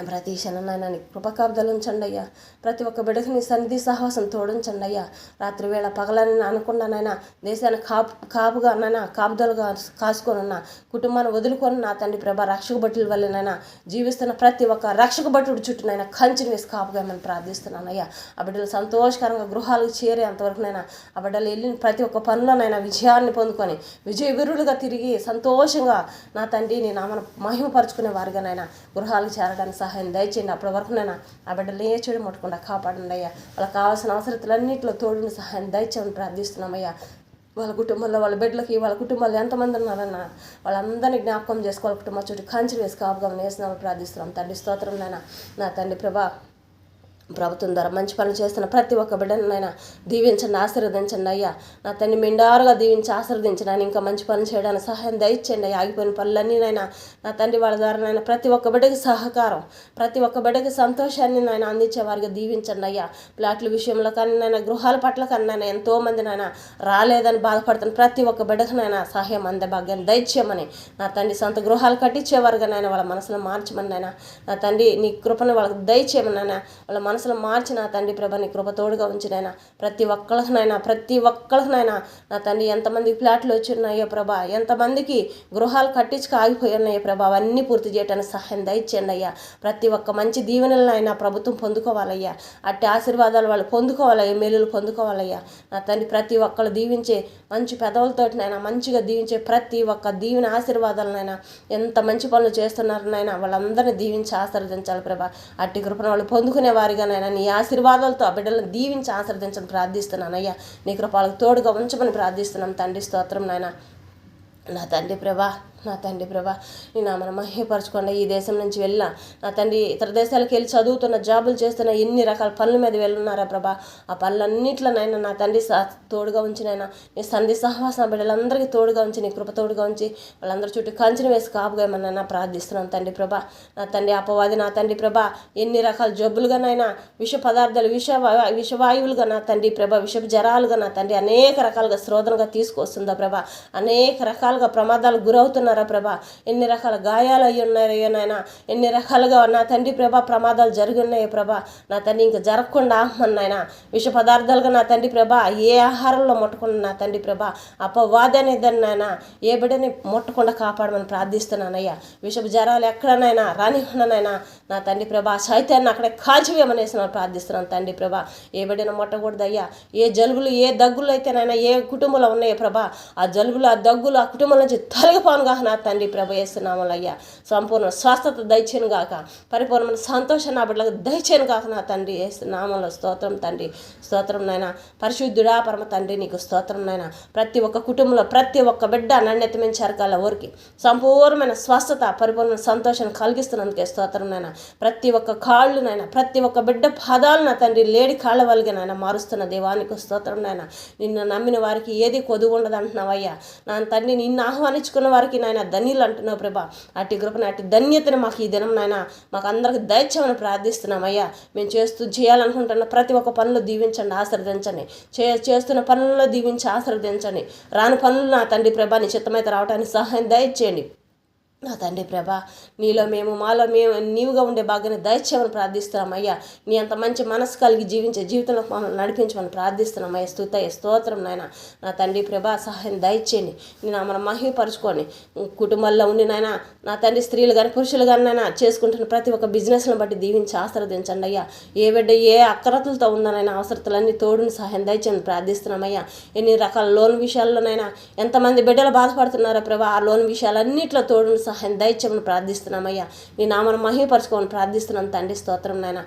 ప్రతి క్షణంలో నీ కృపకాబ్దాలు ఉంచండి అయ్యా. ప్రతి ఒక్క బిడ్డకి నీ సన్నిధి సహవాసం తోడుంచండి అయ్యా. రాత్రి వేళ పగలని అనుకున్నానైనా దేశాన్ని కాపుగా నైనా కాపుదలుగా కాసుకొని ఉన్న కుటుంబాన్ని వదులుకొని నా తండ్రి ప్రభా రక్షక భటుల వల్లనైనా జీవిస్తున్న ప్రతి ఒక్క రక్షక భటుడు చుట్టూనైనా కంచెని వేసి కాపుగా మనం ప్రార్థిస్తున్నాను అయ్యా. ఆ బిడ్డలు సంతోషకరంగా గృహాలకు చేరే అంతవరకునైనా ఆ బిడ్డలు వెళ్ళిన ప్రతి ఒక్క పనులనైనా విజయాన్ని పొందుకొని విజయ వీరులుగా తిరిగి సంతోషంగా నా తండ్రి నీ నామను మహిమపరుచుకునే వారిగానైనా గృహాలకు చేరడానికి సహాయం దయచేయండి. అప్పటి వరకు నేను ఆ బిడ్డలు ఏ చెడు ముట్టకుండా కాపాడండి అయ్యా. వాళ్ళకి కావాల్సిన అవసరతలన్నింటిలో తోడుని సహాయం దయచేయమని ప్రార్థిస్తున్నామయ్యా. వాళ్ళ కుటుంబంలో వాళ్ళ బిడ్డలకి వాళ్ళ కుటుంబాలు ఎంతమంది ఉన్నారన్న వాళ్ళందరినీ జ్ఞాపకం చేసుకోవాలి. కుటుంబం చుట్టూ కంచెలు వేసి కాపుగా వేసినామని ప్రార్థిస్తున్నాం తండ్రి. స్తోత్రం నాయన. నా తండ్రి ప్రభా ప్రభుత్వం ద్వారా మంచి పనులు చేస్తున్న ప్రతి ఒక్క బిడ్డనైనా దీవించండి, ఆశీర్వదించండి అయ్యా. నా తండ్రి మెండారుగా దీవించి ఆశీర్వదించడానికి ఇంకా మంచి పనులు చేయడానికి సహాయం దయచేయండి అయ్యా. ఆగిపోయిన పనులన్నీనైనా నా తండ్రి వాళ్ళ ద్వారానైనా ప్రతి ఒక్క బిడ్డకి సహకారం ప్రతి ఒక్క బిడ్డకి సంతోషాన్ని నాయన అందించే వారికి దీవించండి అయ్యా. ప్లాట్ల విషయంలో కానీ నాయన గృహాల పట్ల కన్నా ఎంతోమంది నాయన రాలేదని బాధపడుతున్న ప్రతి ఒక్క బిడ్డకునైనా సహాయం అందే భాగ్యాన్ని దయచేయమని నా తండ్రి సొంత గృహాలు కట్టించేవారుగా నాయన వాళ్ళ మనసులో మార్చమని నాయన నా తండ్రి నీ కృపను వాళ్ళకి దయచేయమని నాయన వాళ్ళ మనసులో మార్చి నా తండ్రి ప్రభ నీ కృప తోడుగా ఉంచినైనా ప్రతి ఒక్కరినైనా నా తండ్రి ఎంతమందికి ఫ్లాట్లు వచ్చి ఉన్నాయో ప్రభా, ఎంతమందికి గృహాలు కట్టించుకు ఆగిపోయి ఉన్నాయో ప్రభా, అవన్నీ పూర్తి చేయడానికి సహాయం దయచేయండి అయ్యా. ప్రతి ఒక్క మంచి దీవెనలనైనా ప్రభుత్వం పొందుకోవాలయ్యా. అట్టి ఆశీర్వాదాలు వాళ్ళు పొందుకోవాలయ్యా, మేలులు పొందుకోవాలయ్యా. నా తండ్రి ప్రతి ఒక్కళ్ళు దీవించే మంచి పెదవులతోటినైనా మంచిగా దీవించే ప్రతి ఒక్క దీవెన ఆశీర్వాదాలనైనా ఎంత మంచి పనులు చేస్తున్నారనైనా వాళ్ళందరినీ దీవించి ఆశీర్వదించాలి ప్రభా. అట్టి కృపను వాళ్ళు పొందుకునే వారిగానైనా నీ ఆశీర్వాదాలతో ఆ బిడ్డలను దీవించి ఆశీర్వదించని ప్రార్థిస్తున్నానయ్యా. నీ కృపలకు తోడుగా ఉంచమని ప్రార్థిస్తున్నాం తండ్రి. స్తోత్రం నాయన. నా తండ్రి ప్రభా నీ నామను మహిమపరచుకోండి. ఈ దేశం నుంచి వెళ్ళిన నా తండ్రి ఇతర దేశాలకు వెళ్ళి చదువుతున్న జాబులు చేస్తున్న ఎన్ని రకాల పనుల మీద వెళ్ళున్నారా ప్రభా, ఆ పనులన్నింటిలోనైనా నా తండ్రి తోడుగా ఉంచినైనా నీ సంధి సహవాస బిడ్డలందరికీ తోడుగా ఉంచి నీ కృప తోడుగా ఉంచి వాళ్ళందరూ చుట్టూ కంచెను వేసి కాపుగాయమన్నా ప్రార్థిస్తున్నాను తండ్రి ప్రభా. నా తండ్రి అపవాది నా తండ్రి ప్రభా ఎన్ని రకాల జబ్బులుగానైనా విష పదార్థాలు విషవాయువులుగా నా తండ్రి ప్రభా విషపు జరాలుగా నా తండ్రి అనేక రకాలుగా శోధనగా తీసుకొస్తుందా ప్రభా, అనేక రకాలుగా ప్రమాదాలకు గురవుతున్న ప్రభా, ఎన్ని రకాల గాయాలు అయ్యి ఉన్నాయో నాయన, ఎన్ని రకాలుగా నా తండ్రి ప్రభా ప్రమాదాలు జరిగి ఉన్నాయో ప్రభా. నా తండ్రి ఇంకా జరగకుండా నాయన విష పదార్థాలుగా నా తండ్రి ప్రభా ఏ ఆహారంలో ముట్టకుండా నా తండ్రి ప్రభా అపవాది అనేదాన్ని నాయన ఏ బిడ్డని ముట్టకుండా కాపాడమని ప్రార్థిస్తున్నానయ్యా. విషపు జ్వరాలు ఎక్కడనైనా రానివ్వనైనా నా తండ్రి ప్రభా సైతాన్ని అక్కడే కాల్చివేయమనేసి ప్రార్థిస్తున్నాను తండ్రి ప్రభా. ఏ బిడ్డను ముట్టకూడదయ్యా. ఏ జలుబులు ఏ దగ్గులు అయితేనైనా ఏ కుటుంబంలో ఉన్నాయో ప్రభా ఆ జలుబులు ఆ దగ్గులు ఆ కుటుంబం నుంచి తొలగిపోనుగా నా తండ్రి ప్రభ యేసునామములో సంపూర్ణ స్వస్థత దయచేను గాక, పరిపూర్ణమైన సంతోషం నా బిడ్డలకు దయచేను గాక నా తండ్రి యేసునామములో. స్తోత్రం తండ్రి, స్తోత్రం నాయన. పరిశుద్ధుడా పరమ తండ్రి నీకు స్తోత్రం నాయన. ప్రతి ఒక్క కుటుంబంలో ప్రతి ఒక్క బిడ్డ నన్నెత్తమైన చరకాల ఊరికి సంపూర్ణమైన స్వస్థత పరిపూర్ణ సంతోషాన్ని కలిగిస్తున్నందుకే స్తోత్రం నాయన. ప్రతి ఒక్క కాళ్ళు నాయన ప్రతి ఒక్క బిడ్డ పాదాలు నా తండ్రి లేడి కాళ్ళ వలిగా నాయన మారుస్తున్న దేవానికి స్తోత్రం నాయన. నిన్ను నమ్మిన వారికి ఏది కొదువు ఉండదు అంటున్నావయ్యా. నా తండ్రి నిన్ను ఆహ్వానించుకున్న వారికి నాయన ధన్యులు అంటున్నావు ప్రభా. అట్టి కృపను అట్టి ధన్యతను మాకు ఈ దినం నాయన మాకు అందరికి దయచేయమని ప్రార్థిస్తున్నామయ్యా. మేము చేయాలనుకుంటున్న ప్రతి ఒక్క పనులు దీవించండి, ఆశీర్వదించండి. చేస్తున్న పనుల్లో దీవించి ఆశీర్వదించండి. రాని పనులు నా తండ్రి ప్రభా నీ చిత్తమైతే రావడానికి సహాయం దయచేయండి నా తండ్రి ప్రభా. నీలో మేము మాలో మేము నీవుగా ఉండే భాగ్యాన్ని దయచేయమని ప్రార్థిస్తున్నామయ్యా. నీ అంత మంచి మనసు కలిగి జీవించే జీవితంలో మమ్మల్ని నడిపించమని ప్రార్థిస్తున్నామయ్యా. స్తోత్రం నాయన. నా తండ్రి ప్రభా సహాయం దయచేయండి. నేను మన మహిమపరచుకొని కుటుంబాల్లో ఉండి నాయన నా తండ్రి స్త్రీలు కానీ పురుషులు కానీ నాయన చేసుకుంటున్న ప్రతి ఒక్క బిజినెస్ను బట్టి దీవించి ఆశీర్వదించండి అయ్యా. ఏ బిడ్డ ఏ అక్కరతలతో ఉందనైనా అవసరతలన్నీ తోడుని సహాయం దయచేయమని ప్రార్థిస్తున్నామయ్యా. ఎన్ని రకాల లోన్ విషయాల్లోనైనా ఎంతమంది బిడ్డలు బాధపడుతున్నారో ప్రభా ఆ లోన్ విషయాలన్నింటిలో తోడుని సహాయం దయచేయమని ప్రార్థిస్తున్నామయ్యా. నీ నామను మహిమపరచుకోమని ప్రార్థిస్తున్నాను తండ్రి. స్తోత్రం నాయన.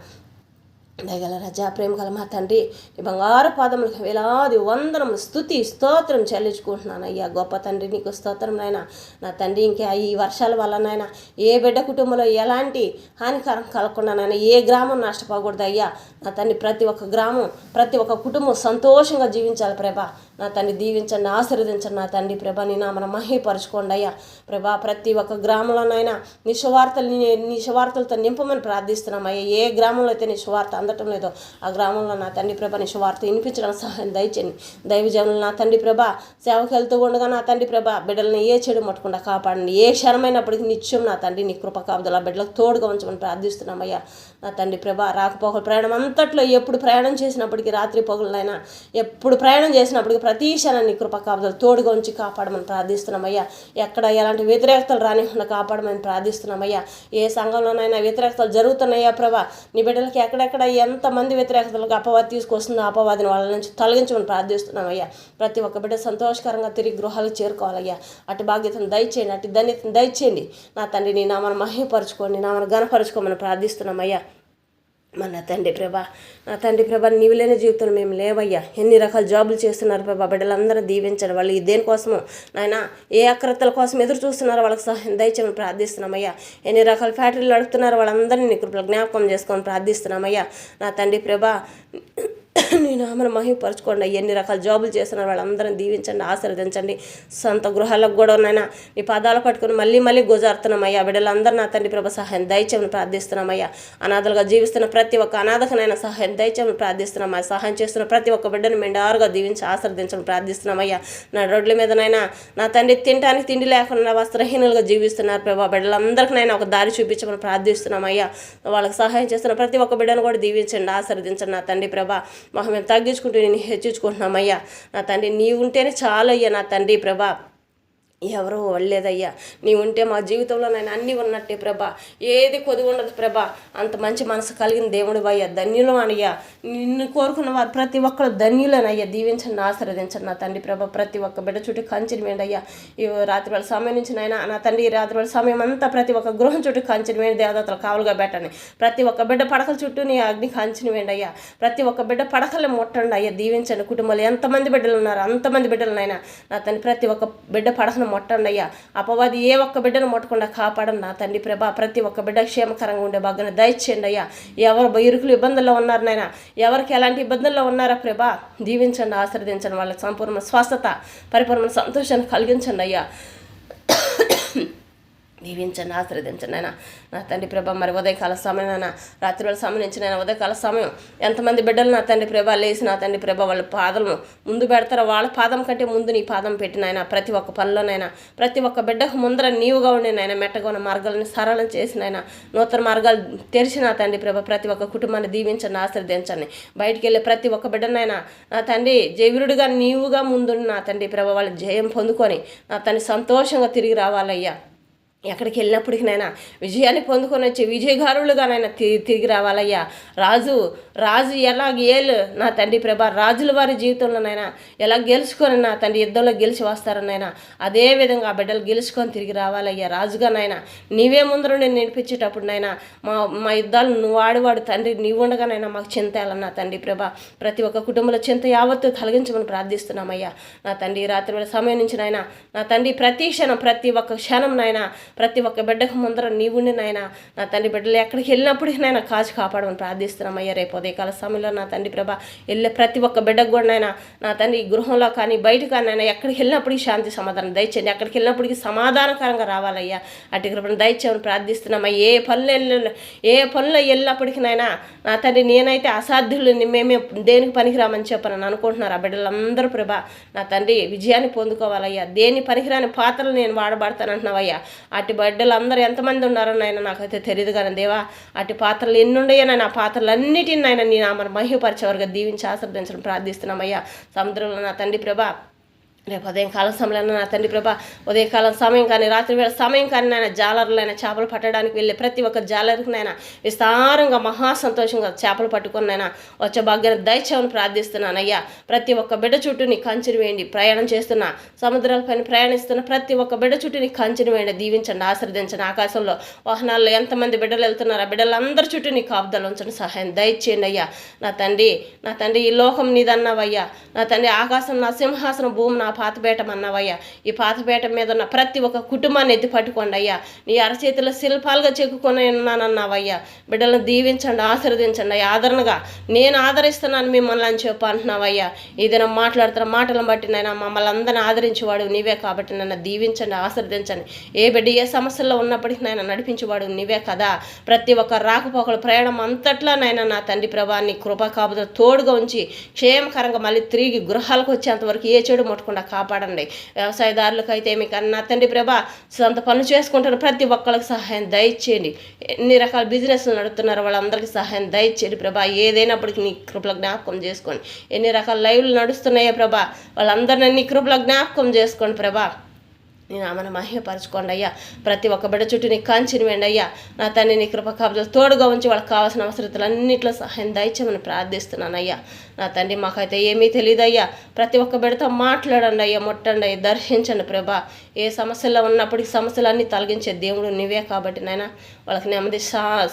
దయగల రజా ప్రేమ గల మా తండ్రి నీ బంగారు పాదములకు వేలాది వందనములు స్తుతి స్తోత్రం చెల్లించుకుంటున్నాను అయ్యా. గొప్ప తండ్రి నీకు స్తోత్రం నాయన. నా తండ్రి ఇంకా ఈ వర్షాల వల్ల నాయన ఏ బిడ్డ కుటుంబంలో ఎలాంటి హానికరం కలగకుండా నాయన ఏ గ్రామం నష్టపోకూడదు అయ్యా. నా తండ్రి ప్రతి ఒక్క గ్రామం ప్రతి ఒక్క కుటుంబం సంతోషంగా జీవించాలి ప్రభా. నా తండ్రి దీవించండి, ఆశీర్వదించండి నా తండ్రి ప్రభా. నీ నామన మహిమపరచుకోండి అయ్యా ప్రభా. ప్రతి ఒక్క గ్రామంలోనైనా నీ సువార్తలతో నింపమని ప్రార్థిస్తున్నాం అయ్యా. ఏ గ్రామంలో అయితే నీ సువార్త అందటం లేదో ఆ గ్రామంలో నా తండ్రి ప్రభా నీ సువార్త వినిపించడానికి సహాయం దయచేయండి. దైవజనులు నా తండ్రి ప్రభా సేవకు వెళ్తూ ఉండగా నా తండ్రి ప్రభా బిడ్డలను ఏ చెడు ముట్టకుండా కాపాడండి. ఏ క్షణమైనప్పటికీ నిత్యం నా తండ్రి నీ కృప కాపుదల బిడ్డలకు తోడుగా ఉంచమని ప్రార్థిస్తున్నామయ్యా. నా తండ్రి ప్రభా రాకపోకలు ప్రయాణం అంతట్లో ఎప్పుడు ప్రయాణం చేసినప్పటికీ రాత్రి పగులనైనా ఎప్పుడు ప్రయాణం చేసినప్పటికీ ప్రతి క్షణాన్ని కృప కాపుదలు తోడుగా ఉంచి కాపాడమని ప్రార్థిస్తున్నామయ్యా. ఎక్కడ ఎలాంటి వ్యతిరేకతలు రానికుండా కాపాడమని ప్రార్థిస్తున్నామయ్యా. ఏ సంఘంలోనైనా వ్యతిరేకతలు జరుగుతున్నాయా ప్రభా నీ బిడ్డలకి ఎక్కడెక్కడ ఎంతమంది వ్యతిరేకతలకు అపవాది తీసుకొస్తుందో అపవాదిని వాళ్ళ నుంచి తొలగించమని ప్రార్థిస్తున్నామయ్యా. ప్రతి ఒక్క బిడ్డ సంతోషకరంగా తిరిగి గృహాలకు చేరుకోవాలయ్యా. అటు బాధ్యతను దయచేయండి, అటు ధన్యతను దయచేయండి నా తండ్రి. నీ నామను మహిమపరచుకోండి, నామను ఘనపరచుకోమని ప్రార్థిస్తున్నామయ్యా. నా తండ్రి ప్రభా నీవు లేని జీవితం మేము లేవయ్యా. ఎన్ని రకాల జాబులు చేస్తున్నారు ప్రభా బిడ్డలందరూ దీవించండి. వాళ్ళు దేనికోసము నాయన ఏ అక్రతల కోసం ఎదురు చూస్తున్నారో వాళ్ళకి సహాయం దయచేయమని ప్రార్థిస్తున్నామయ్యా. ఎన్ని రకాల ఫ్యాక్టరీలు నడుపుతున్నారో వాళ్ళందరినీ నీ కృపలో జ్ఞాపకం చేసుకొని ప్రార్థిస్తున్నామయ్యా. నా తండ్రి ప్రభా నీ నామను మహిమపరచుకోండి. ఎన్ని రకాల జాబులు చేస్తున్నారు వాళ్ళందరిని దీవించండి, ఆశీర్వదించండి. సొంత గృహాలకు కూడా ఉన్నాయినా నీ పాదాలు పట్టుకుని మళ్ళీ మళ్ళీ గోజారుతున్నామయ్యా. బిడ్డలందరూ నా తండ్రి ప్రభ సహాయం దయచేయమని ప్రార్థిస్తున్నామయ్యా. అనాథలుగా జీవిస్తున్న ప్రతి ఒక్క అనాథకనైనా సహాయం దయచేయమని ప్రార్థిస్తున్నామయ్యా. సహాయం చేస్తున్న ప్రతి ఒక్క బిడ్డను మెండారుగా దీవించి ఆశీర్వదించమని ప్రార్థిస్తున్నామయ్యా. నా రోడ్ల మీదనైనా నా తండ్రి తినడానికి తిండి లేకుండా వస్త్రహీనులుగా జీవిస్తున్నారు ప్రభా. బిడ్డలందరికీనైనా ఒక దారి చూపించమని ప్రార్థిస్తున్నామయ్యా. వాళ్ళకి సహాయం చేస్తున్న ప్రతి ఒక్క బిడ్డను కూడా దీవించండి, ఆశీర్వదించండి నా తండ్రి ప్రభా. మేము తగ్గించుకుంటూ నేను హెచ్చించుకుంటున్నామయ్యా. నా తండ్రి నీవు ఉంటేనే చాలయ్యా నా తండ్రి ప్రభా. ఎవరో వాళ్ళేదయ్యా. నీ ఉంటే మా జీవితంలో నేను అన్నీ ఉన్నట్టే ప్రభా. ఏది కొద్ది ఉండదు ప్రభా. అంత మంచి మనసు కలిగిన దేవుడు అయ్యా. ధన్యులు అయ్యా. నిన్ను కోరుకున్న వారు ప్రతి ఒక్కరు ధన్యులనయ్యా. దీవించండి, ఆశీర్వదించండి నా తండ్రి ప్రభా. ప్రతి ఒక్క బిడ్డ చుట్టూ కంచెని వేయండి అయ్యా. ఈ రాత్రి వేళ సమయం నుంచి నైనా నా తండ్రి రాత్రి వేళ సమయం అంతా ప్రతి ఒక్క గృహం చుట్టూ కంచెని వేయండి. దేవదత్తలు కావులుగా పెట్టండి. ప్రతి ఒక్క బిడ్డ పడకల చుట్టూ నీ అగ్ని కంచెని వేయండి అయ్యా. ప్రతి ఒక్క బిడ్డ పడకలే ముట్టండి అయ్యా. దీవించండి. కుటుంబాలు ఎంతమంది బిడ్డలు ఉన్నారు అంతమంది బిడ్డలనైనా నా తండ్రి ప్రతి ఒక్క బిడ్డ పడకను ముట్టండి అయ్యా. అపవాది ఏ ఒక్క బిడ్డను ముట్టకుండా కాపాడండి నా తండ్రి ప్రభా. ప్రతి ఒక్క బిడ్డ క్షేమకరంగా ఉండే భాగ్యాన్ని దయచేయండి అయ్యా. ఎవరు ఇరుకులు ఇబ్బందుల్లో ఉన్నారు నైనా, ఎవరికి ఎలాంటి ఇబ్బందుల్లో ఉన్నారా ప్రభా, దీవించండి, ఆశీర్వదించండి. వాళ్ళకి సంపూర్ణ స్వస్థత, పరిపూర్ణ సంతోషాన్ని కలిగించండి అయ్యా. దీవించండి, ఆశీర్వదించండి అయినా నా తండ్రి ప్రభా. మరి ఉదయకాల సమయం అయినా రాత్రి వేళ సమయం నుంచి నేను ఉదయకాల సమయం ఎంతమంది బిడ్డలు నా తండ్రి ప్రభా లేచి నా తండ్రి ప్రభా వాళ్ళ పాదము ముందు పెడతారో వాళ్ళ పాదం కంటే ముందు నీ పాదం పెట్టినైనా ప్రతి ఒక్క పనిలోనైనా ప్రతి ఒక్క బిడ్డకు ముందర నీవుగా ఉండినైనా మెట్టగా ఉన్న మార్గాలను సరళం చేసినైనా నూతన మార్గాలు తెరిచిన తండ్రి ప్రభా. ప్రతి ఒక్క కుటుంబాన్ని దీవించండి, ఆశీర్వదించండి. బయటికి వెళ్ళే ప్రతి ఒక్క బిడ్డనైనా నా తండ్రి జయవీరుడిగా నీవుగా ముందున్న నా తండ్రి ప్రభా వాళ్ళు జయం పొందుకొని నా తండ్రి సంతోషంగా తిరిగి రావాలయ్యా. ఎక్కడికి వెళ్ళినప్పటికీనైనా విజయాన్ని పొందుకొని వచ్చి విజయగారులుగానైనా తిరిగి రావాలయ్యా. రాజు ఎలా ఏలు నా తండ్రి ప్రభా రాజుల వారి జీవితంలోనైనా ఎలా గెలుచుకొని నా తండ్రి యుద్ధంలో గెలిచి వస్తారనైనా అదేవిధంగా ఆ బిడ్డలు గెలుచుకొని తిరిగి రావాలయ్యా. రాజుగానైనా నీవే ముందర నేను నేర్పించేటప్పుడునైనా మా యుద్ధాలు నువ్వు ఆడవాడు తండ్రి నీవు ఉండగానైనా మాకు చింతయాలన్నా తండ్రి ప్రభా. ప్రతి ఒక్క కుటుంబంలో చింత యావత్తు కలిగించమని ప్రార్థిస్తున్నామయ్యా. నా తండ్రి రాత్రి వేళ సమయం నుంచి నాయన నా తండ్రి ప్రతి క్షణం ప్రతి ఒక్క క్షణం నాయన ప్రతి ఒక్క బిడ్డకు ముందర నీవుండి నాయన నా తండ్రి బిడ్డలు ఎక్కడికి వెళ్ళినప్పటికీ నాయన కాచి కాపాడమని ప్రార్థిస్తున్నామయ్యా. రేపు ఉదయకాల సమయంలో నా తండ్రి ప్రభా వెళ్ళే ప్రతి ఒక్క బిడ్డకు కూడా నాయన నా తండ్రి గృహంలో కానీ బయట కానీ నాయన ఎక్కడికి వెళ్ళినప్పటికీ శాంతి సమాధానం దయచేయండి. ఎక్కడికి వెళ్ళినప్పటికీ సమాధానకరంగా రావాలయ్యా. అటు కృపను దయచేయమని ప్రార్థిస్తున్నామయ్యా. ఏ పనులు వెళ్ళినప్పటికీ నాయన నా తండ్రి నేనైతే అసాధ్యులు మేమే దేనికి పనికిరామని చెప్పనని అనుకుంటున్నారు ఆ బిడ్డలందరూ ప్రభా. నా తండ్రి విజయాన్ని పొందుకోవాలయ్యా. దేని పనికిరాని పాత్రలు నేను వాడబడతానంటున్నావయ్యా. అటు బిడ్డలు అందరూ ఎంతమంది ఉన్నారో నాయన నాకైతే తెలియదు కానీ దేవా అటు పాత్రలు ఎన్ని ఉన్నాయో నా పాత్రలన్నిటిని నాయన నీ నామను మహిమపరిచేవారుగా దీవించి ఆశీర్వదించడం ప్రార్థిస్తున్నామయ్యా. సముద్రంలో నా తండ్రి ప్రభా రేపు ఉదయకాలం సమయంలో నా తండ్రి ప్రభా ఉదయకాలం సమయం కానీ రాత్రి వేళ సమయం కానీ నాయన జాలరులైనా చేపలు పట్టడానికి వెళ్ళి ప్రతి ఒక్క జాలరికి నైనా విస్తారంగా మహాసంతోషంగా చేపలు పట్టుకున్నైనా వచ్చే భాగ్యాన్ని దయచేయమని ప్రార్థిస్తున్నానయ్యా. ప్రతి ఒక్క బిడ్డ చుట్టూ నీ కంచెని వేయండి. ప్రయాణం చేస్తున్న సముద్రాలపైన ప్రయాణిస్తున్న ప్రతి ఒక్క బిడ్డ చుట్టూ నీ కంచెని వేయండి. దీవించండి, ఆశీర్వదించండి. ఆకాశంలో వాహనాల్లో ఎంతమంది బిడ్డలు వెళ్తున్నారు ఆ బిడ్డలందరి చుట్టూ నీ కాపుదలు ఉంచండి, సహాయం దయచేయండి అయ్యా. నా తండ్రి ఈ లోకం నీదన్నావయ్యా. నా తండ్రి ఆకాశం నా సింహాసనం, భూమి నా పాతపేటం అన్నావయ్యా. ఈ పాతపేట మీద ఉన్న ప్రతి ఒక్క కుటుంబాన్ని ఎత్తి పట్టుకోండి అయ్యా. నీ అరచేతిలో శిల్పాలుగా చెక్కుకొని ఉన్నానన్నావయ్యా. బిడ్డలను దీవించండి, ఆశీర్వదించండి అయ్యా. ఆదరణగా నేను ఆదరిస్తున్నాను మిమ్మల్ని అని చెప్పి అంటున్నావయ్యా. ఈ దినం మాట్లాడుతున్న మాటలను బట్టి నైనా మమ్మల్ని అందరినీ ఆదరించేవాడు నీవే కాబట్టి నన్ను దీవించండి, ఆశీర్వదించండి. ఏ బిడ్డ ఏ సమస్యల్లో ఉన్నప్పటికీ నైనా నడిపించేవాడు నీవే కదా. ప్రతి ఒక్క రాకపోకల ప్రయాణం అంతట్లా నైనా నా తండ్రి ప్రభా నీ కృపా కాపుదలు తోడుగా ఉంచి క్షేమకరంగా మళ్ళీ తిరిగి గృహాలకు వచ్చేంతవరకు ఏ చెడు ముట్టకుండా కాపాడండి. వ్యవసాయదారులకు అయితే మీకు అన్న తండ్రి ప్రభా సొంత పనులు చేసుకుంటున్న ప్రతి ఒక్కరికి సహాయం దయచేయండి. ఎన్ని రకాల బిజినెస్లు నడుపుతున్నారో వాళ్ళందరికీ సహాయం దయచేయండి ప్రభా. ఏదైనప్పటికీ నీ కృపల జ్ఞాపకం చేసుకోండి. ఎన్ని రకాల లైవ్లు నడుస్తున్నాయో ప్రభా వాళ్ళందరినీ నీ కృపల జ్ఞాపకం చేసుకోండి ప్రభా. నేను ఆమెను మహిమపరచుకోండి అయ్యా. ప్రతి ఒక్క బిడ్డ చుట్టూ నీ కంచెని వేయండి అయ్యా. నా తండ్రి నీ కృప కాపుదలు తోడుగా ఉంచి వాళ్ళకి కావాల్సిన అవసరతలన్నింటిలో సహాయం దయచేయమని ప్రార్థిస్తున్నాను అయ్యా. నా తండ్రి మాకైతే ఏమీ తెలియదు అయ్యా. ప్రతి ఒక్క బిడ్డతో మాట్లాడండి అయ్యా, ముట్టండి అయ్యా, దర్శించండి ప్రభా. ఏ సమస్యల్లో ఉన్నప్పటికీ సమస్యలన్నీ తొలగించే దేవుడు నీవే కాబట్టి నాయన వాళ్ళకి నెమ్మది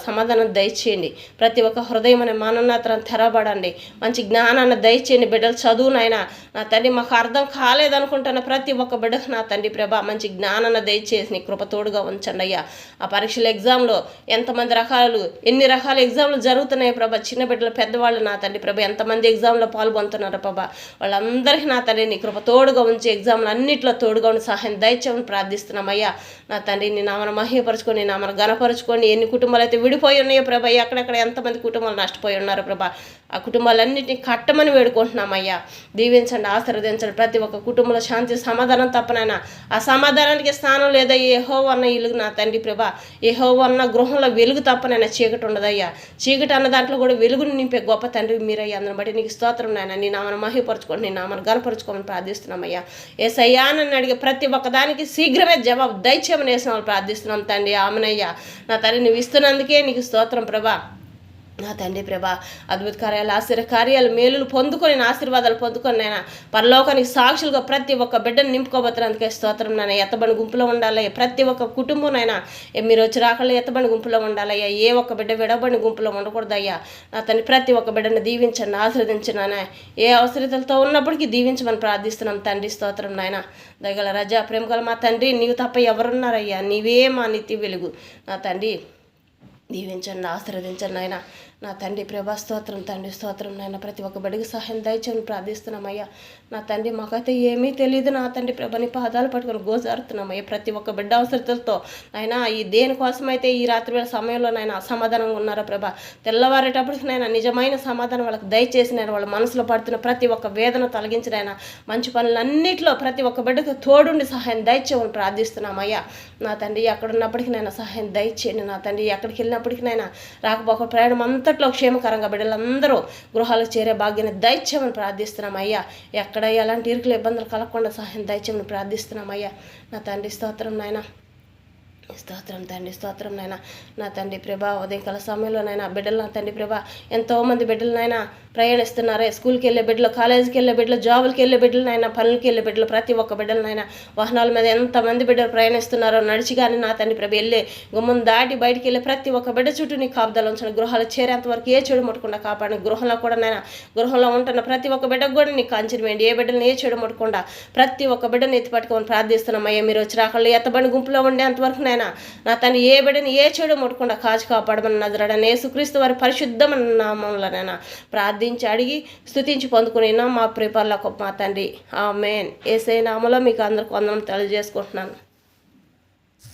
సమాధానం దయచేయండి. ప్రతి ఒక్క హృదయం అనే మనోన్నతను తెరబడండి. మంచి జ్ఞానాన్ని దయచేయండి. బిడ్డలు చదువునైనా నా తండ్రి మాకు అర్థం కాలేదనుకుంటున్న ప్రతి ఒక్క బిడ్డకు నా తండ్రి ప్రభా మంచి జ్ఞానాన్ని దయచేసి నీ కృప తోడుగా ఉంచండి అయ్యా. ఆ పరీక్షల ఎగ్జామ్లో ఎన్ని రకాల ఎగ్జామ్లు జరుగుతున్నాయి ప్రభా. చిన్న బిడ్డలు పెద్దవాళ్ళు నా తండ్రి ప్రభా ఎంతమంది ఎగ్జామ్లో పాల్గొంటున్నారు ప్రభా, వాళ్ళందరికీ నా తండ్రి నీ కృప తోడుగా ఉంచి ఎగ్జామ్లు అన్నింటిలో తోడుగా ఉండి సహాయం దయచేయమని ప్రార్థిస్తున్నామయ్యా. నా తండ్రి నీ నామను మహిమపరచుకొని, నీ నామను ఘనపరచుకొని, ఎన్ని కుటుంబాలు అయితే విడిపోయి ఉన్నాయో ప్రభా, ఎక్కడెక్కడ ఎంతమంది కుటుంబాలు నష్టపోయి ఉన్నారు ప్రభా, ఆ కుటుంబాలన్నింటినీ కట్టమని వేడుకుంటున్నామయ్యా. దీవించండి, ఆశీర్వదించండి. ప్రతి ఒక్క కుటుంబంలో శాంతి సమాధానం తప్పనైనా ఆ సమాధానానికి స్థానం లేదా యెహోవా అన్న ఇల్లు నా తండ్రి ప్రభా, యెహోవా అన్న గృహంలో వెలుగు తప్పనైనా చీకటి ఉండదయ్యా. చీకటి అన్న దాంట్లో కూడా వెలుగుని నింపే గొప్ప తండ్రి మీరయ్యా. అందుని బట్టి నీకు స్తోత్రం నాయన. నీ నామను మహిమపరచుకోండి, నీ నామను గనపరచుకోమని ప్రార్థిస్తున్నామయ్యా. యేసయ్యా నన్ను అడిగే ప్రతి ఒక్కదానికి శీఘ్రమే జవాబు దయచేయమని వేసిన వాళ్ళు ప్రార్థిస్తున్నాం తండ్రి. ఆమెనయ్యా. నా తండ్రి నువ్వు ఇస్తున్నందుకే నీకు స్తోత్రం ప్రభా. నా తండ్రి ప్రభా, అద్భుత కార్యాలు, ఆశ్చర్య కార్యాలు, మేలులు పొందుకొని, ఆశీర్వాదాలు పొందుకొని నాయన పరలోకానికి సాక్షులుగా ప్రతి ఒక్క బిడ్డను నింపుకోబోతున్నందుకే స్తోత్రం నాయన. ఎత్తబడి గుంపులో ఉండాలయ్యా. ప్రతి ఒక్క కుటుంబం నాయన మీరు వచ్చి రాకళ్ళు ఎత్తబడి గుంపులో ఉండాలయ్యా. ఏ ఒక్క బిడ్డ విడబడిన గుంపులో ఉండకూడదయ్యా. నా తండ్రి ప్రతి ఒక్క బిడ్డను దీవించండి, ఆశీర్వదించండి నాయన. ఏ అవసరతలతో ఉన్నప్పటికీ దీవించమని ప్రార్థిస్తున్నాం తండ్రి. స్తోత్రం నాయన. దయగల రజా, ప్రేమగల మా తండ్రి, నీవు తప్ప ఎవరున్నారయ్యా? నీవే మా నిత్య వెలుగు. నా తండ్రి దీవించండి, ఆశీర్వదించండి నాయన. నా తండ్రి ప్రభా స్తోత్రం తండ్రి, స్తోత్రం నాయన. ప్రతి ఒక్క బిడ్డకి సహాయం దయచేయని ప్రార్థిస్తున్నామయ్యా. నా తండ్రి మాకైతే ఏమీ తెలియదు నా తండ్రి ప్రభా, నీ పాదాలు పట్టుకొని గోజారుతున్నామయ్యా. ప్రతి ఒక్క బిడ్డ అవసరతలతో నాయన ఈ దేనికోసమైతే ఈ రాత్రి వేళ సమయంలో నాయన అసమాధానంగా ఉన్నారా ప్రభా, తెల్లవారేటప్పటికి నాయన నిజమైన సమాధానం వాళ్ళకి దయచేసి నాయన వాళ్ళ మనసులో పడుతున్న ప్రతి ఒక్క వేదన తొలగించిన ఆయన మంచి పనులన్నింటిలో ప్రతి ఒక్క బిడ్డకు తోడుండి సహాయం దయచేయమని ప్రార్థిస్తున్నామయ్యా. నా తండ్రి ఎక్కడున్నప్పటికీ నాయన సహాయం దయచేయండి. నా తండ్రి ఎక్కడికి వెళ్ళినప్పటికీ నాయన రాకపోక ప్రయాణం అంతట్లో క్షేమకరంగా బిడ్డలందరూ గృహాలకు చేరే భాగ్యాన్ని దయచేయమని ప్రార్థిస్తున్నామయ్యా. ఎక్కడ ఎలాంటి ఇరుకులు ఇబ్బందులు కలగకుండా సహాయం దయచేయమని ప్రార్థిస్తున్నామయ్యా. నా తండ్రి స్తోత్రం నాయన. స్తోత్రం తండ్రి, స్తోత్రం నాయన. నా తండ్రి ప్రభా ఉదయకాల సమయంలో నాయన బిడ్డలు నా తండ్రి ప్రభా ఎంతోమంది బిడ్డలు నాయన ప్రయాణిస్తున్నారే. స్కూల్కి వెళ్ళే బిడ్డలు, కాలేజీకి వెళ్ళే బిడ్డలు, జాబులకి వెళ్ళే బిడ్డలు నాయన, పనులకి వెళ్ళే బిడ్డలు, ప్రతి ఒక్క బిడ్డలు నాయన వాహనాల మీద ఎంతమంది బిడ్డలు ప్రయాణిస్తున్నారో నడిచి కానీ నా తండ్రి ప్రభు వెళ్ళే గుమ్మం దాటి బయటికి వెళ్ళే ప్రతి ఒక్క బిడ్డ చుట్టూ నీ కాపుదలు ఉంచండి. గృహాలు చేరేంతవరకు ఏ చెడు ముట్టకుండా కాపాడండి. గృహంలో కూడా నాయన గృహంలో ఉంటున్న ప్రతి ఒక్క బిడ్డకు కూడా నీకు కంచెని వేయండి. ఏ బిడ్డలు ఏ చెడు ముట్టకుండా ప్రతి ఒక్క బిడ్డను ఎత్తి పట్టుకోమని ప్రార్థిస్తున్నాం అయ్యా. మీరు వచ్చి రాకళ్ళు ఎత్తబడి గుంపులో ఉండేంతవరకు నాయన నా తండ్రి ఏ బిడ్డని ఏ చెడు ముట్టకుండా కాచి కాపాడమని నజరేయుడైన యేసుక్రీస్తు వారి పరిశుద్ధమైన నామములోనైనా ప్రార్థించి అడిగి స్తుతించి పొందుకుని మా ప్రిపర్లకు మా తండ్రి ఆమేన్. యేసయ్య నామములో మీకు అందరికి వందనం తెలియజేసుకుంటున్నాను.